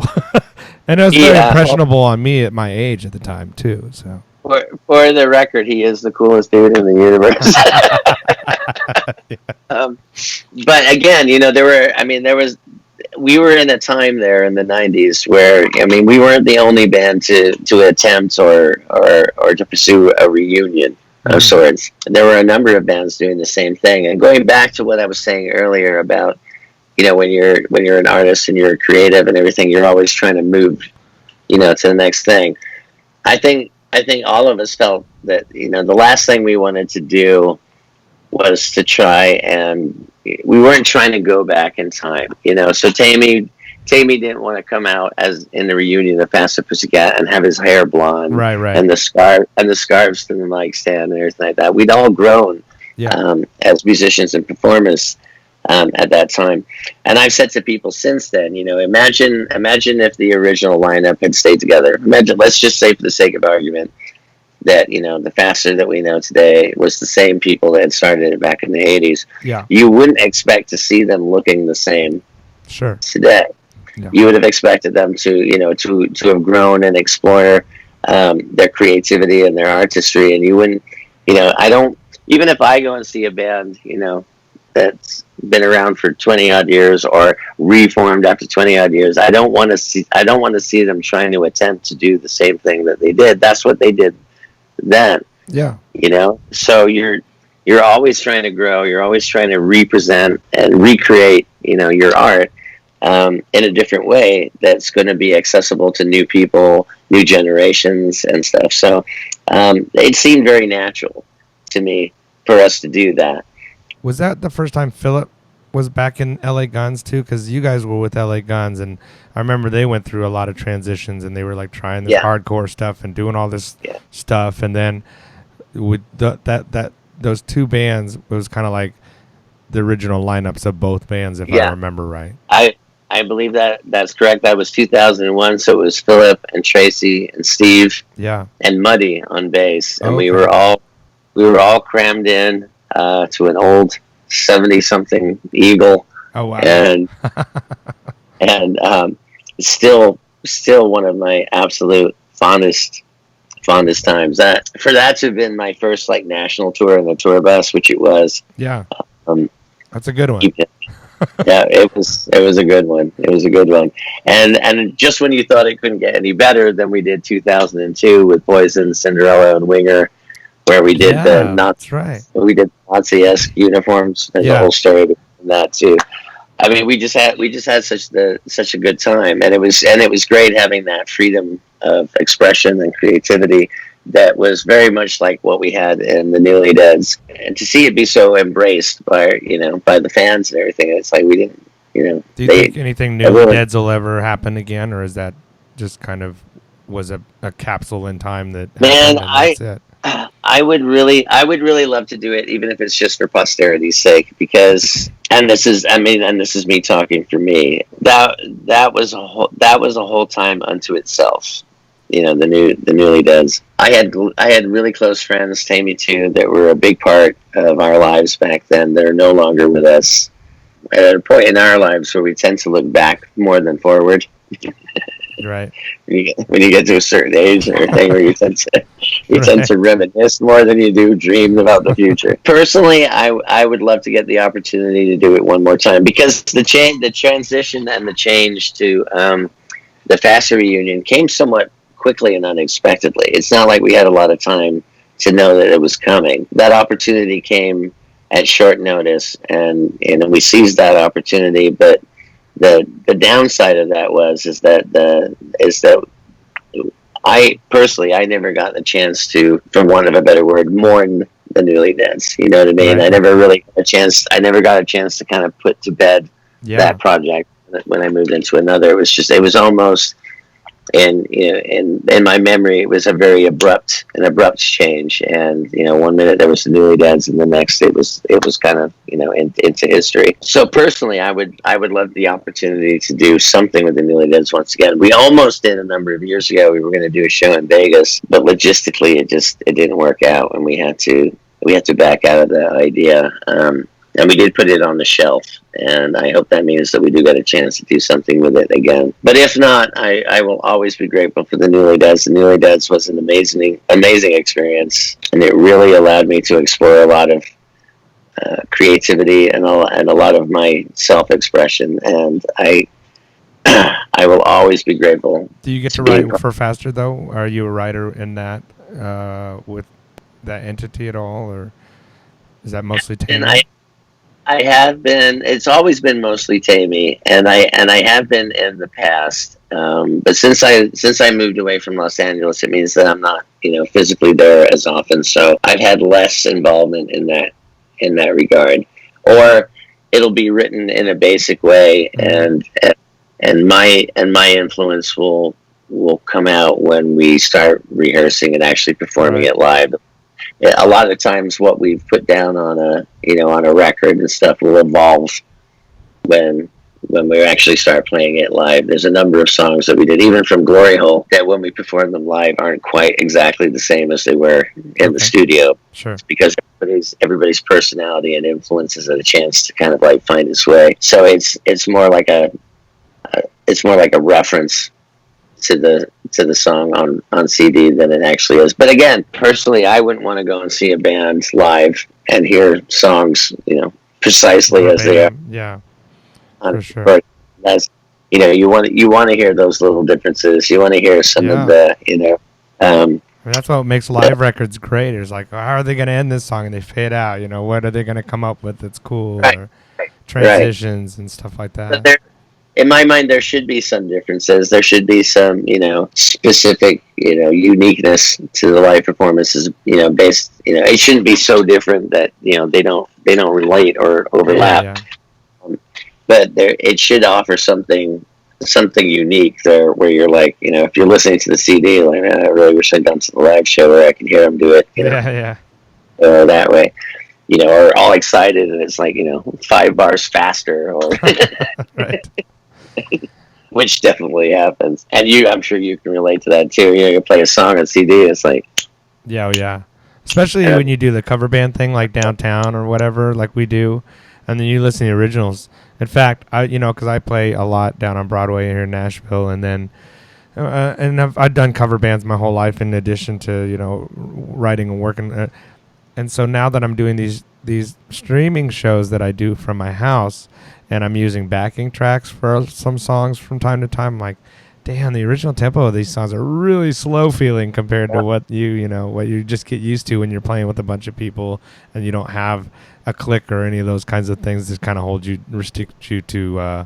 and it was very Yeah. impressionable on me at my age at the time too. So For the record, he is the coolest dude in the universe. But again, we were in a time there in the '90s where, we weren't the only band to attempt or to pursue a reunion of sorts. There were a number of bands doing the same thing. And going back to what I was saying earlier about, when you're an artist and you're creative and everything, you're always trying to move, to the next thing. I think all of us felt that, the last thing we wanted to do was to try, and we weren't trying to go back in time, So Tammy didn't want to come out as in the reunion of Faster Pussycat and have his hair blonde, right, and the scarves to the mic stand and everything like that. We'd all grown, yeah, as musicians and performers, at that time. And I've said to people since then, imagine if the original lineup had stayed together. Imagine, let's just say for the sake of argument, that the Faster that we know today was the same people that had started it back in the '80s. yeah, You wouldn't expect to see them looking the same sure, today. yeah, You would have expected them to have grown and explore their creativity and their artistry. And you wouldn't, I don't, even if I go and see a band, that's been around for 20 odd years or reformed after 20 odd years, I don't want to see them trying to attempt to do the same thing that they did. That's what they did then. yeah, So you're always trying to grow, you're always trying to represent and recreate your art in a different way that's going to be accessible to new people, new generations and stuff. So it seemed very natural to me for us to do that. Was that the first time Philip was back in LA Guns too? Because you guys were with LA Guns, and I remember they went through a lot of transitions, and they were like trying this hardcore stuff and doing all this stuff, and then with those two bands, it was kind of like the original lineups of both bands, if I remember right. I believe that's correct. That was 2001, so it was Philip and Tracy and Steve, and Muddy on bass, and we were all crammed in to an old 70-something Eagle. Oh wow! And still one of my absolute fondest times. That to have been my first national tour in the tour bus, which it was. Yeah, that's a good one. Yeah, it was a good one. It was a good one. And just when you thought it couldn't get any better, then we did 2002 with Poison, Cinderella, and Winger, where we did we did Nazi-esque uniforms and the whole story in that too. I mean, we just had such a good time, and it was great having that freedom of expression and creativity that was very much like what we had in the Newly Deads, and to see it be so embraced by the fans and everything. It's like we didn't, Do you think anything Newly Deads will ever happen again, or is that just kind of was a capsule in time that happened, and that's it? I would really love to do it, even if it's just for posterity's sake, because, and this is me talking for me, that was a whole time unto itself. the Newly Deads. I had really close friends, Tammy too, that were a big part of our lives back then. They're no longer with us. At a point in our lives where we tend to look back more than forward. Right. When you get to a certain age or thing where you tend to reminisce more than you do dream about the future. Personally, I would love to get the opportunity to do it one more time, because the transition and the change to the FASA reunion came somewhat quickly and unexpectedly. It's not like we had a lot of time to know that it was coming. That opportunity came at short notice, and we seized that opportunity. But the downside of that is that I personally never got the chance to, for want of a better word, mourn the Newly Deads. You know what I mean? Right. I never really got a chance. I never got a chance to kind of put to bed that project when I moved into another. It was almost, in my memory, it was a very abrupt change. And 1 minute there was the Newly Deads, and the next it was kind of into history. So personally, I would love the opportunity to do something with the Newly Deads once again. We almost did a number of years ago. We were going to do a show in Vegas, but logistically it didn't work out, and we had to back out of the idea. And we did put it on the shelf, and I hope that means that we do get a chance to do something with it again. But if not, I will always be grateful for the Newly Deads. The Newly Deads was an amazing experience, and it really allowed me to explore a lot of creativity and a lot of my self-expression. And I will always be grateful. Do you get to write for Faster, though? Are you a writer in that with that entity at all, or is that mostly Tammy? I have been. It's always been mostly Tammy, and I have been in the past. But since I moved away from Los Angeles, it means that I'm not physically there as often. So I've had less involvement in that regard, or it'll be written in a basic way, and my influence will come out when we start rehearsing and actually performing it live. A lot of times what we've put down on a record and stuff will evolve when we actually start playing it live. There's a number of songs that we did, even from Glory Hole, that when we perform them live aren't quite exactly the same as they were in the studio. Sure. It's because everybody's personality and influences had a chance to kind of like find its way. So it's more like a reference to the song on CD than it actually is. But again, personally, I wouldn't want to go and see a band live and hear songs, precisely as they are. Yeah, for sure. As you want to hear those little differences. You want to hear some of the, that's what makes live records great. It's like, how are they going to end this song? And they fade out. What are they going to come up with that's cool? Right. Or transitions and stuff like that. But in my mind, there should be some differences. There should be some, specific, uniqueness to the live performances. Based, it shouldn't be so different that they don't relate or overlap. Yeah. But it should offer something unique there, where you're like, if you're listening to the CD, like, man, I really wish I'd gone to the live show where I can hear them do it. That way. Or all excited and it's like 5 bars faster, or right. Which definitely happens, and I'm sure you can relate to that too. You play a song on CD, it's like, yeah, especially when you do the cover band thing, like Downtown or whatever, like we do, and then you listen to the originals. In fact, because I play a lot down on Broadway here in Nashville, and then and I've done cover bands my whole life in addition to writing and working, and so now that I'm doing these streaming shows that I do from my house, and I'm using backing tracks for some songs from time to time, I'm like, damn, the original tempo of these songs are really slow feeling compared to what you just get used to when you're playing with a bunch of people and you don't have a click or any of those kinds of things that kind of restrict you to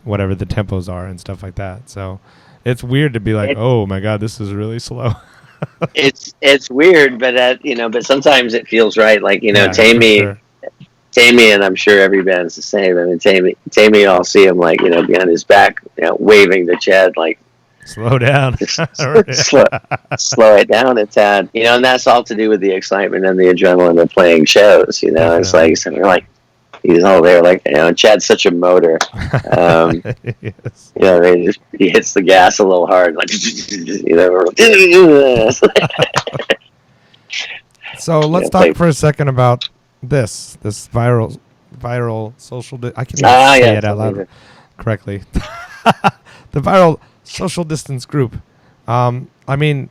whatever the tempos are and stuff like that. So it's weird to be like, oh my God, this is really slow. It's weird, but but sometimes it feels right. Like Tammy, and I'm sure every band's the same. I mean, Tammy, I'll see him like behind his back, waving to Chad like, slow down, slow it down a tad. And that's all to do with the excitement and the adrenaline of playing shows. It's like, so we're like, He's all there, like, Chad's such a motor. Um, Yes. he hits the gas a little hard, like, So let's talk like, for a second about this viral social. I can't even ah, say yeah, it out tell me loud correctly. The viral social distance group. I mean,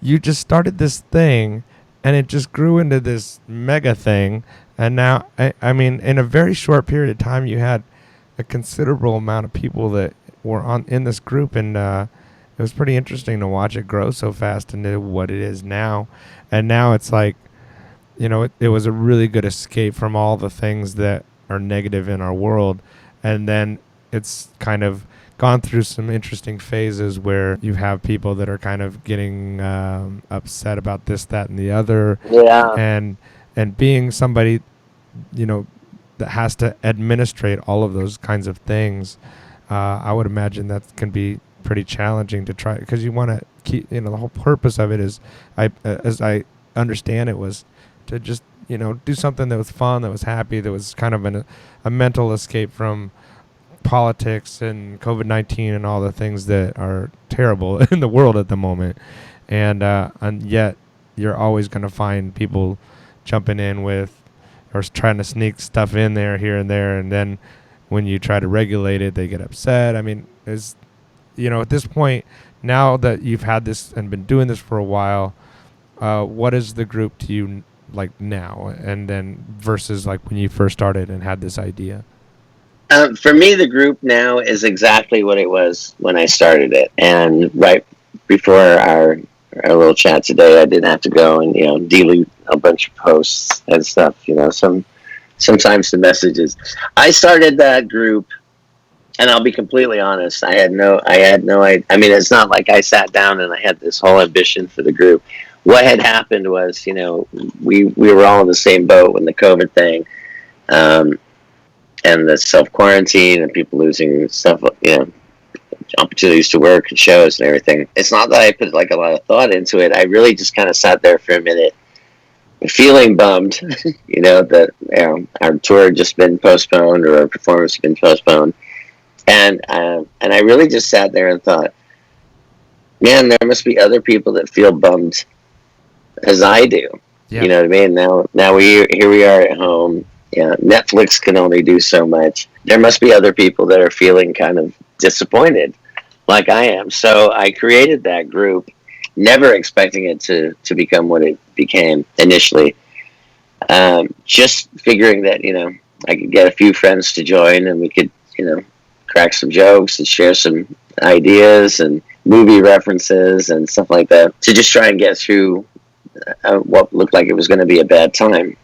you just started this thing, and it just grew into this mega thing, and now I mean, in a very short period of time, you had a considerable amount of people that were on in this group, and it was pretty interesting to watch it grow so fast into what it is now. And now it's like, it was a really good escape from all the things that are negative in our world. And then it's kind of gone through some interesting phases where you have people that are kind of getting upset about this, that, and the other, yeah. and being somebody, you know, that has to administrate all of those kinds of things. I would imagine that can be pretty challenging to try, because you want to keep, the whole purpose of it is, as I understand it, was to just, do something that was fun, that was happy, that was kind of a mental escape from politics and COVID-19 and all the things that are terrible in the world at the moment. And yet you're always going to find people jumping in with, or trying to sneak stuff in there here and there, and then when you try to regulate it, they get upset. I mean, at this point, now that you've had this and been doing this for a while, what is the group to you like now, and then versus like when you first started and had this idea? For me, the group now is exactly what it was when I started it. And right before our little chat today, I didn't have to go and delete a bunch of posts and stuff. Sometimes the messages. I started that group, and I'll be completely honest. I had no. I mean, it's not like I sat down and I had this whole ambition for the group. What had happened was, we were all in the same boat when the COVID thing. And the self quarantine and people losing stuff, opportunities to work and shows and everything. It's not that I put like a lot of thought into it. I really just kind of sat there for a minute, feeling bummed, that our tour had just been postponed, or our performance had been postponed, and I really just sat there and thought, man, there must be other people that feel bummed as I do. Yeah. You know what I mean? Now here we are at home. Yeah, Netflix can only do so much. There must be other people that are feeling kind of disappointed, like I am. So I created that group, never expecting it to become what it became initially. Just figuring that I could get a few friends to join, and we could crack some jokes and share some ideas and movie references and stuff like that, to just try and get through what looked like it was going to be a bad time.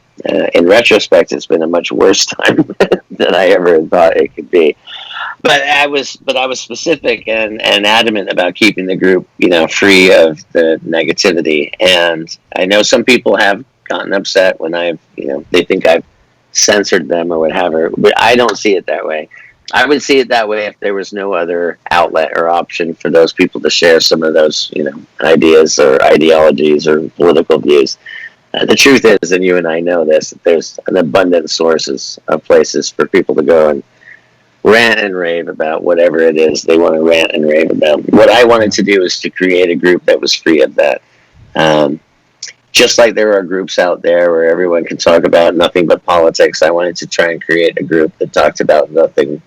In retrospect, it's been a much worse time than I ever thought it could be. But I was specific and adamant about keeping the group, free of the negativity. And I know some people have gotten upset when they think I've censored them or whatever, but I don't see it that way. I would see it that way if there was no other outlet or option for those people to share some of those, ideas or ideologies or political views. The truth is, and you and I know this, that there's an abundant sources of places for people to go and rant and rave about whatever it is they want to rant and rave about. What I wanted to do is to create a group that was free of that. Just like there are groups out there where everyone can talk about nothing but politics, I wanted to try and create a group that talked about nothing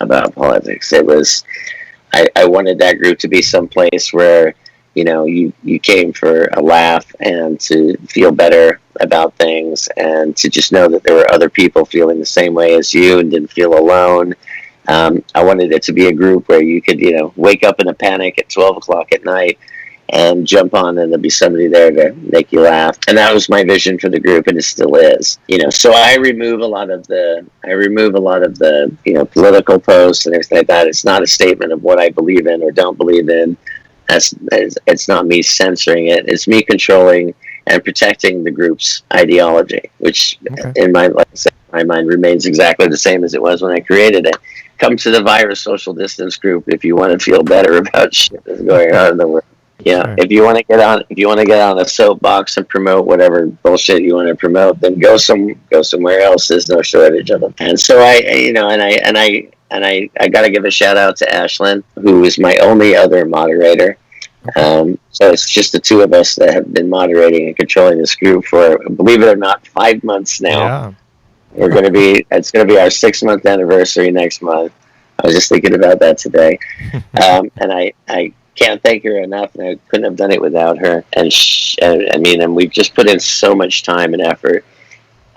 about politics. I wanted that group to be someplace where you came for a laugh and to feel better about things, and to just know that there were other people feeling the same way as you and didn't feel alone. I wanted it to be a group where you could, wake up in a panic at 12 o'clock at night and jump on, and there'd be somebody there to make you laugh. And that was my vision for the group, and it still is. So I remove a lot of the political posts and everything like that. It's not a statement of what I believe in or don't believe in. It's not me censoring it. It's me controlling and protecting the group's ideology, which in my mind remains exactly the same as it was when I created it. Come to the virus social distance group if you want to feel better about shit that's going on in the world. Yeah, Sure. if you want to get on a soapbox and promote whatever bullshit you want to promote, then go somewhere else. There's no shortage of them. And so I got to give a shout out to Ashlyn, who is my only other moderator. Okay. So it's just the two of us that have been moderating and controlling this group for, believe it or not, 5 months now. Yeah. It's going to be our 6 month anniversary next month. I was just thinking about that today. And I can't thank her enough, and I couldn't have done it without her. And we've just put in so much time and effort.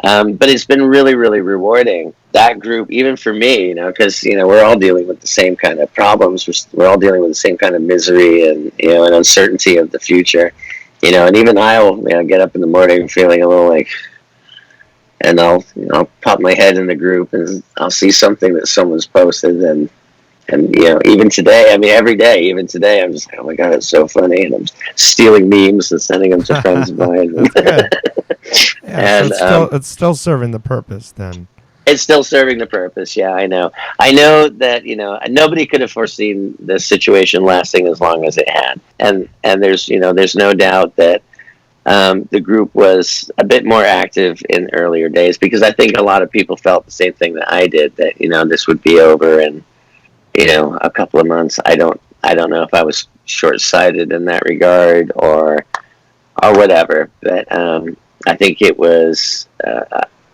But it's been really, really rewarding. That group, even for me, because we're all dealing with the same kind of problems. We're all dealing with the same kind of misery and and uncertainty of the future. And even I'll get up in the morning feeling a little like, and I'll pop my head in the group and I'll see something that someone's posted and even today, every day, even today, I'm just like, oh my god, it's so funny, and I'm stealing memes and sending them to friends of mine. That's good. Yeah, so And it's still serving the purpose then. it's still serving the purpose. Yeah, I know. I know that nobody could have foreseen this situation lasting as long as it had, and there's no doubt that the group was a bit more active in earlier days because I think a lot of people felt the same thing that I did, that this would be over in a couple of months. I don't know if I was short-sighted in that regard or whatever, but I think it was.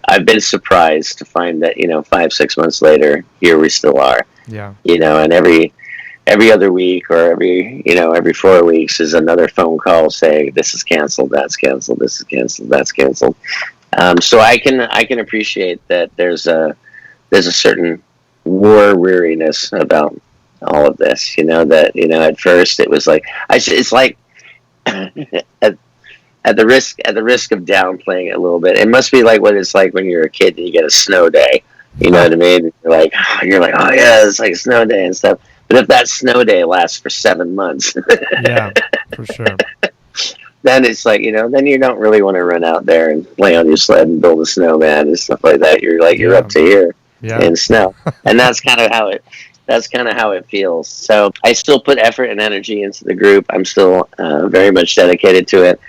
I've been surprised to find that 5-6 months later, here we still are. Yeah. And every other week or every 4 weeks is another phone call saying this is canceled, that's canceled, this is canceled, that's canceled. So I can appreciate that there's a certain war weariness about all of this. At first it was like it's like at the risk of downplaying it a little bit, it must be like what it's like when you're a kid and you get a snow day. You know what I mean? You're like, oh yeah, it's like a snow day and stuff. But if that snow day lasts for 7 months, Yeah, for sure. then it's like, then you don't really want to run out there and play on your sled and build a snowman and stuff like that. You're like, you're up to here in snow. And that's kind of how it feels. So I still put effort and energy into the group. I'm still very much dedicated to it.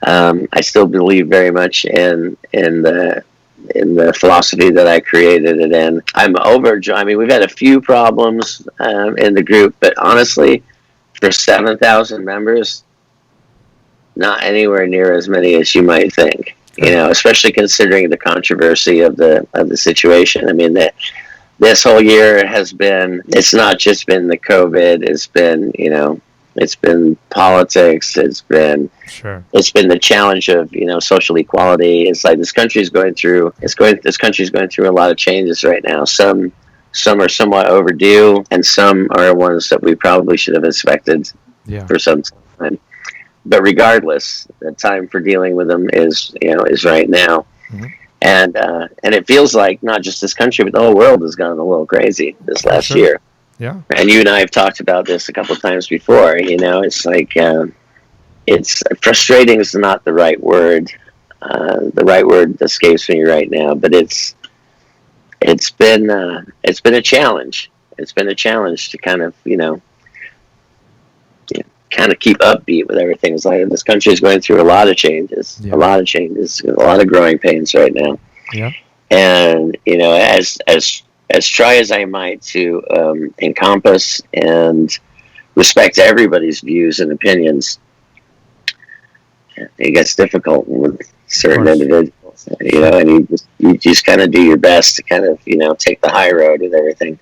I still believe very much in the philosophy that I created it in. I'm overjoyed. We've had a few problems in the group, but honestly, for 7,000 members, not anywhere near as many as you might think. Especially considering the controversy of the situation. This whole year has been. It's not just been the COVID. It's been It's been politics. It's been the challenge of social equality. It's like this country's going through a lot of changes right now. Some are somewhat overdue, and some are ones that we probably should have expected for some time. But regardless, the time for dealing with them is right now. Mm-hmm. And it feels like not just this country, but the whole world has gone a little crazy this last year. Yeah. And you and I have talked about this a couple of times before. It's like it's frustrating is not the right word. The right word escapes me right now, but it's been a challenge. It's been a challenge to kind of keep upbeat with everything. It's like this country is going through a lot of changes, a lot of growing pains right now. Yeah. And as try as I might to encompass and respect everybody's views and opinions, it gets difficult with certain individuals, and you just kind of do your best to kind of, take the high road with everything.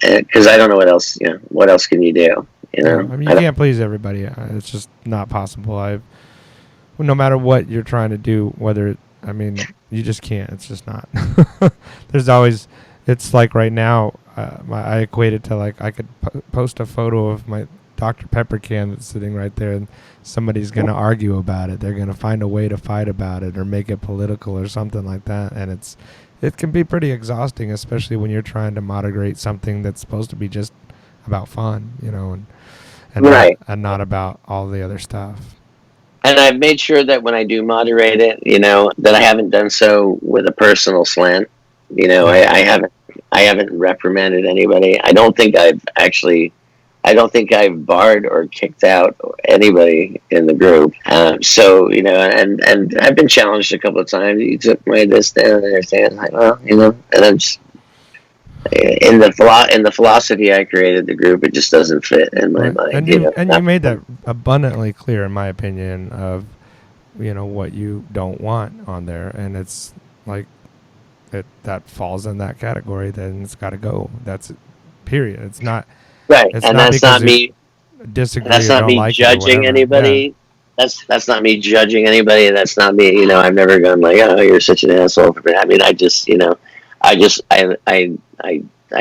Because I don't know what else can you do? You can't please everybody. It's just not possible. No matter what you're trying to do, you just can't. It's just not. There's always. It's like right now, I equate it to like I could post a photo of my Dr. Pepper can that's sitting right there, and somebody's going to argue about it. They're going to find a way to fight about it or make it political or something like that. And it can be pretty exhausting, especially when you're trying to moderate something that's supposed to be just about fun, and right. not about all the other stuff. And I've made sure that when I do moderate it, that I haven't done so with a personal slant. I haven't reprimanded anybody. I don't think I've actually I don't think I've barred or kicked out anybody in the group. So and I've been challenged a couple of times. You took my this, that, and everything. Like, well, and I'm just in the philosophy I created the group. It just doesn't fit in my mind. And you made that abundantly clear, in my opinion, of what you don't want on there, and it's like that falls in that category. Then it's got to go. That's it, period. It's not. Right, It's and not that's not me. disagree. That's or not don't me like judging anybody. Yeah. That's not me judging anybody. That's not me. I've never gone like, oh, you're such an asshole. I mean, I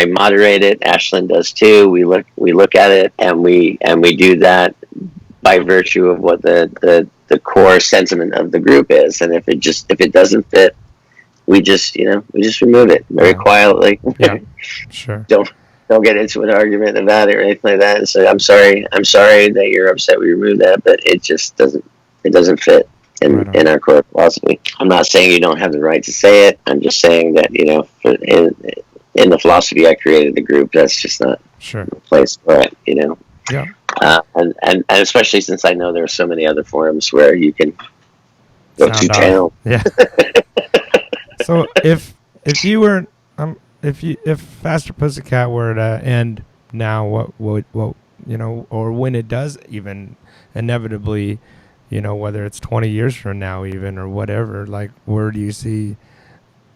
moderate it. Ashlyn does too. We look at it, and we do that by virtue of what the core sentiment of the group is. And if it doesn't fit, we just remove it very quietly. Yeah, sure. Don't get into an argument about it or anything like that. And say, I'm sorry that you're upset we removed that, but it just doesn't fit in our core philosophy. I'm not saying you don't have the right to say it. I'm just saying that, in the philosophy I created the group, that's just not the place for it, Yeah. And especially since I know there are so many other forums where you can go to town. Yeah. So if you were if Faster Pussycat were to end now, what or when it does even inevitably, whether it's 20 years from now even or whatever, like where do you see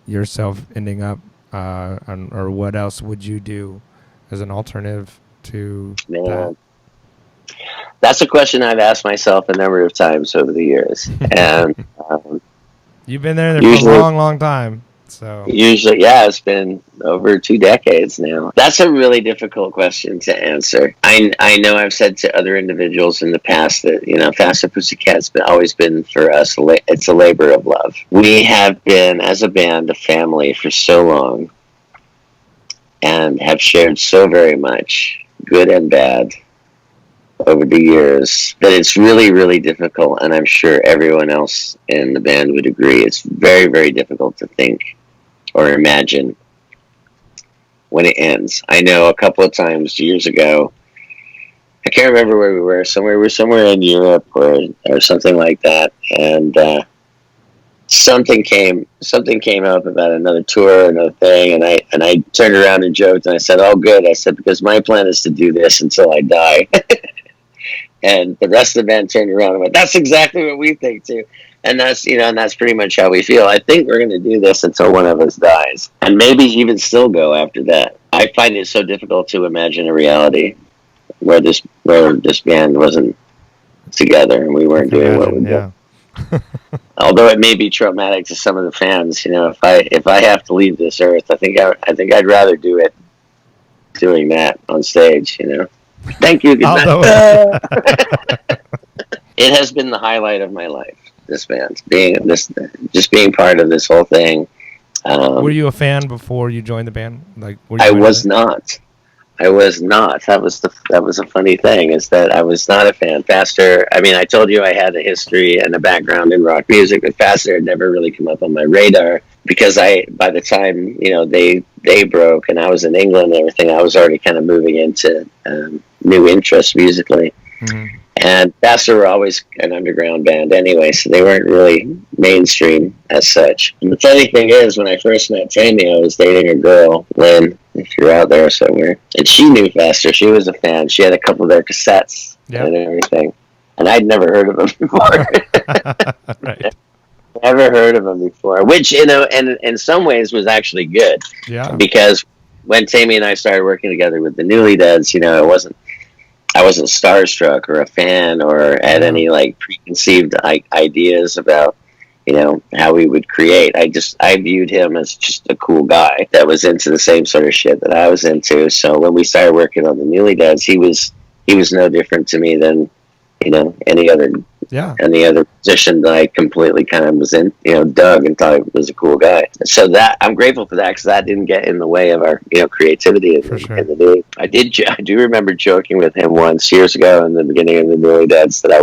yourself ending up, or what else would you do as an alternative to that? That's a question I've asked myself a number of times over the years, and you've been there for a long, long time. So usually, yeah, it's been over 2 decades now. That's a really difficult question to answer. I know I've said to other individuals in the past that, Faster Pussycat's always been for us, it's a labor of love. We have been, as a band, a family for so long and have shared so very much, good and bad, over the years, that it's really, really difficult, and I'm sure everyone else in the band would agree, it's very, very difficult to think or imagine when it ends. I know a couple of times years ago, I can't remember where we were, somewhere in Europe or something like that, and something came up about another tour, another thing, and I turned around and joked, and I said, "Oh, good," I said, "because my plan is to do this until I die." And the rest of the band turned around and went, "That's exactly what we think too." And that's pretty much how we feel. I think we're going to do this until one of us dies, and maybe even still go after that. I find it so difficult to imagine a reality where this band wasn't together and we weren't doing what we did. Although it may be traumatic to some of the fans, if I have to leave this earth, I think I'd rather do it doing that on stage. Thank you. Goodbye. It has been the highlight of my life. This band, just being part of this whole thing. Were you a fan before you joined the band? I was not. That was a funny thing, is that I was not a fan. Faster. I mean, I told you I had a history and a background in rock music, but Faster had never really come up on my radar because by the time they broke and I was in England and everything, I was already kind of moving into new interests musically. Mm-hmm. And Faster were always an underground band anyway, so they weren't really mainstream as such. And the funny thing is, when I first met Tammy, I was dating a girl, Lynn, if you're out there somewhere, and she knew Faster. She was a fan. She had a couple of their cassettes and everything, and I'd never heard of them before. Right. Never heard of them before, which, in some ways was actually good. Yeah. Because when Tammy and I started working together with the Newly Deads, I wasn't starstruck or a fan or had any preconceived ideas about how we would create. I viewed him as just a cool guy that was into the same sort of shit that I was into. So when we started working on the Newly Deads, he was no different to me than any other position that I completely kind of was in, dug and thought he was a cool guy. So that I'm grateful for that, because that didn't get in the way of our creativity in the day. I do remember joking with him once years ago in the beginning of the Newly Deads that I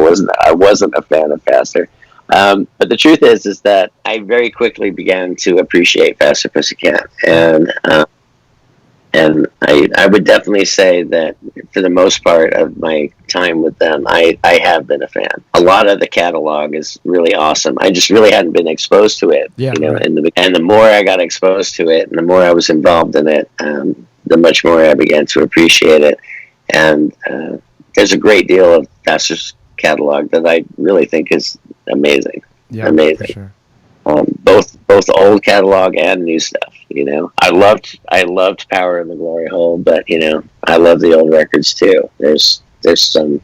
wasn't a fan of Faster. But the truth is that I very quickly began to appreciate Faster Pussycat, and And I would definitely say that for the most part of my time with them, I have been a fan. A lot of the catalog is really awesome. I just really hadn't been exposed to it, Yeah, you know. right. And the more I got exposed to it, and the more I was involved in it, the much more I began to appreciate it. And there's a great deal of Vassar's catalog that I really think is amazing. Yeah, for Amazing. sure. Both old catalog and new stuff. You know, I loved Power in the Glory Hole, but you know, I love the old records too. There's some,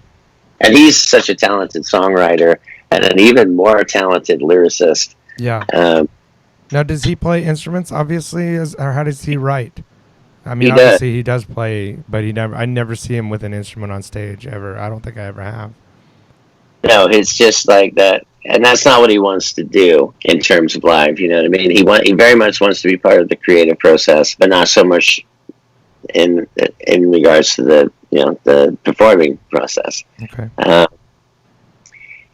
and he's such a talented songwriter and an even more talented lyricist. Yeah. Um, Now, does he play instruments? Obviously, or how does he write? I mean, he does. obviously he does play, but I never see him with an instrument on stage ever. I don't think I ever have. No, it's just like that, and that's not what he wants to do in terms of live. You know what I mean? He very much wants to be part of the creative process, but not so much in regards to the the performing process. Okay.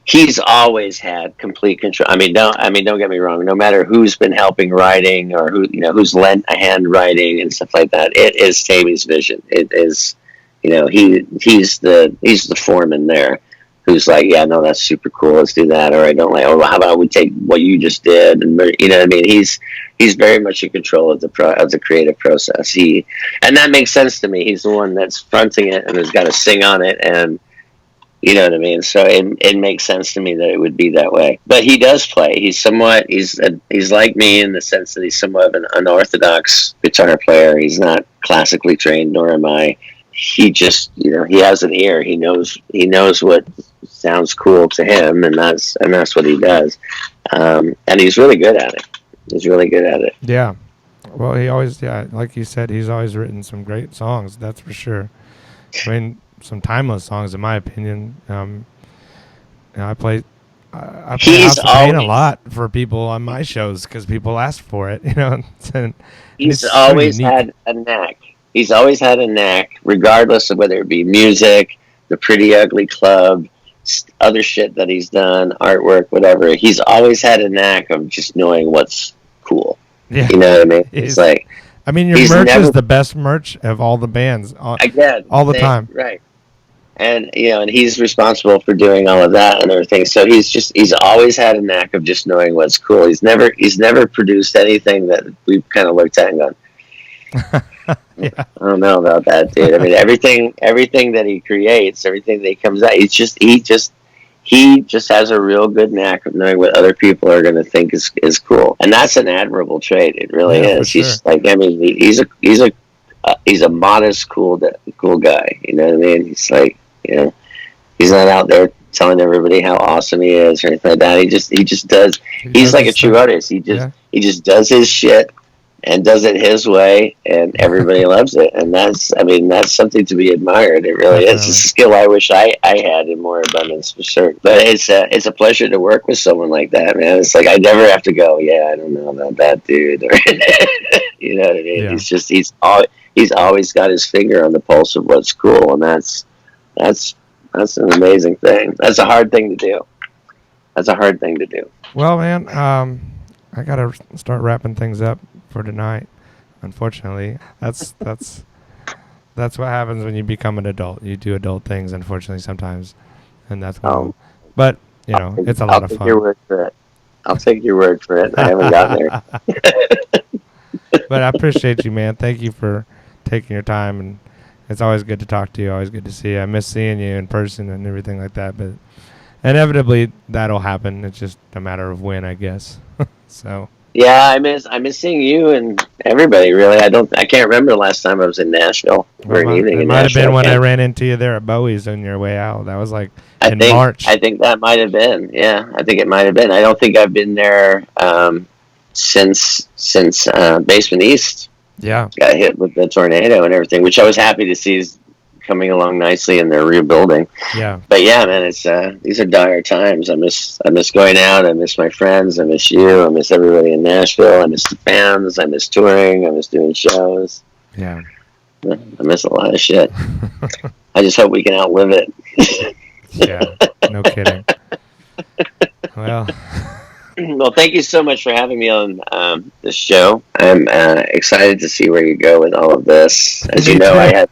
He's always had complete control. Don't get me wrong. No matter who's been helping writing or who's lent a hand writing and stuff like that, it is Tammy's vision. It is, he's the foreman there, who's like, yeah, no, that's super cool. Let's do that. Or I don't like. Oh, how about we take what you just did? And you know what I mean? He's very much in control of the creative process. And that makes sense to me. He's the one that's fronting it and has got to sing on it, and you know what I mean? So it makes sense to me that it would be that way. But he does play. He's like me in the sense that he's somewhat of an unorthodox guitar player. He's not classically trained, nor am I. He just, he has an ear. He knows what sounds cool to him, and that's what he does. And he's really good at it. He's really good at it. Yeah. Well, like you said, he's always written some great songs. That's for sure. I mean, some timeless songs, in my opinion. I play House of Pain a lot for people on my shows because people ask for it. And he's it's always so unique. had a knack. He's always had a knack, regardless of whether it be music, the Pretty Ugly Club, other shit that he's done, artwork, whatever. He's always had a knack of just knowing what's cool. Yeah. You know what I mean? It's like, I mean, your merch is the best merch of all the bands. Again, all the time. Right. And and he's responsible for doing all of that and everything. So he's always had a knack of just knowing what's cool. He's never produced anything that we've kind of looked at and gone, yeah. I don't know about that, dude. I mean, everything that he creates, everything that he comes out, he just has a real good knack of knowing what other people are going to think is cool, and that's an admirable trait. It really is. Sure. He's like, I mean, he's a modest, cool guy. You know what I mean? He's like, he's not out there telling everybody how awesome he is or anything like that. He just does. He's like a true artist. He just does his shit and does it his way, and everybody loves it. And that's something to be admired. It really is. It's a skill I wish I had in more abundance, for sure. But it's a pleasure to work with someone like that, man. It's like I never have to go, yeah, I don't know about that dude, or you know what I mean? Yeah. He's always got his finger on the pulse of what's cool, and that's an amazing thing. That's a hard thing to do. Well, man, I gotta start wrapping things up for tonight. Unfortunately, that's what happens when you become an adult. You do adult things, unfortunately, sometimes, and that's one of them. But it's a lot of fun. I'll take your word for it. I haven't gotten there. But I appreciate you, man. Thank you for taking your time, and it's always good to talk to you. Always good to see you. I miss seeing you in person and everything like that. But inevitably, that'll happen. It's just a matter of when, I guess. So. Yeah, I miss seeing you and everybody. Really, I can't remember the last time I was in Nashville for an evening. It might have been when I ran into you there at Bowie's on your way out. That was like March. I think that might have been. Yeah, I think it might have been. I don't think I've been there since Basement East. Yeah, got hit with the tornado and everything, which I was happy to see is coming along nicely and they're rebuilding. Yeah. But yeah, man, it's these are dire times. I miss going out. I miss my friends. I miss you. I miss everybody in Nashville. I miss the fans. I miss touring. I miss doing shows. Yeah. I miss a lot of shit. I just hope we can outlive it. Yeah. No kidding. Well, thank you so much for having me on the show. I'm excited to see where you go with all of this. As Me you know, too.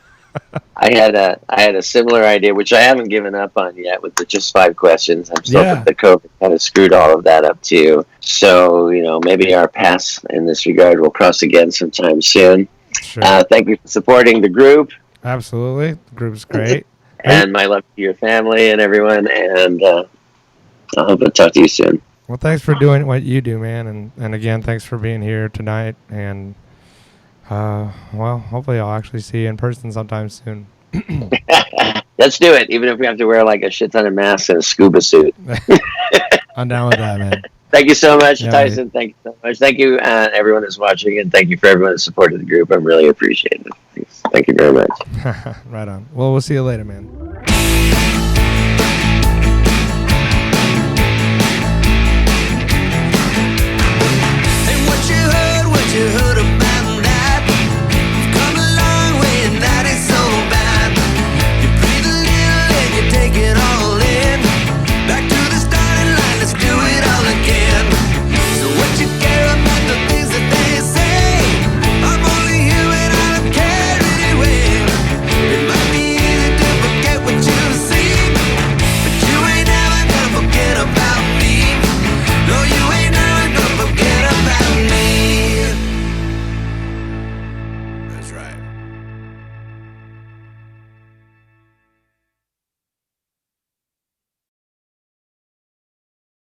I had a similar idea, which I haven't given up on yet, with the just 5 questions. I'm still Yeah. the COVID kind of screwed all of that up too. So maybe our paths in this regard will cross again sometime soon. Sure. Thank you for supporting the group Absolutely. The group's great. and my love to your family and everyone. And I hope to talk to you soon. Well, thanks for doing what you do, man. And again, thanks for being here tonight. And, well, hopefully I'll actually see you in person sometime soon. Let's do it, even if we have to wear like a shit ton of masks and a scuba suit. I'm down with that, man. Thank you so much, Yeah, Tyson. Thank you so much. Thank you, everyone that's watching, and thank you for everyone that supported the group. I'm really appreciating it. Thanks. Thank you very much. Right on. Well, we'll see you later, man. And what you heard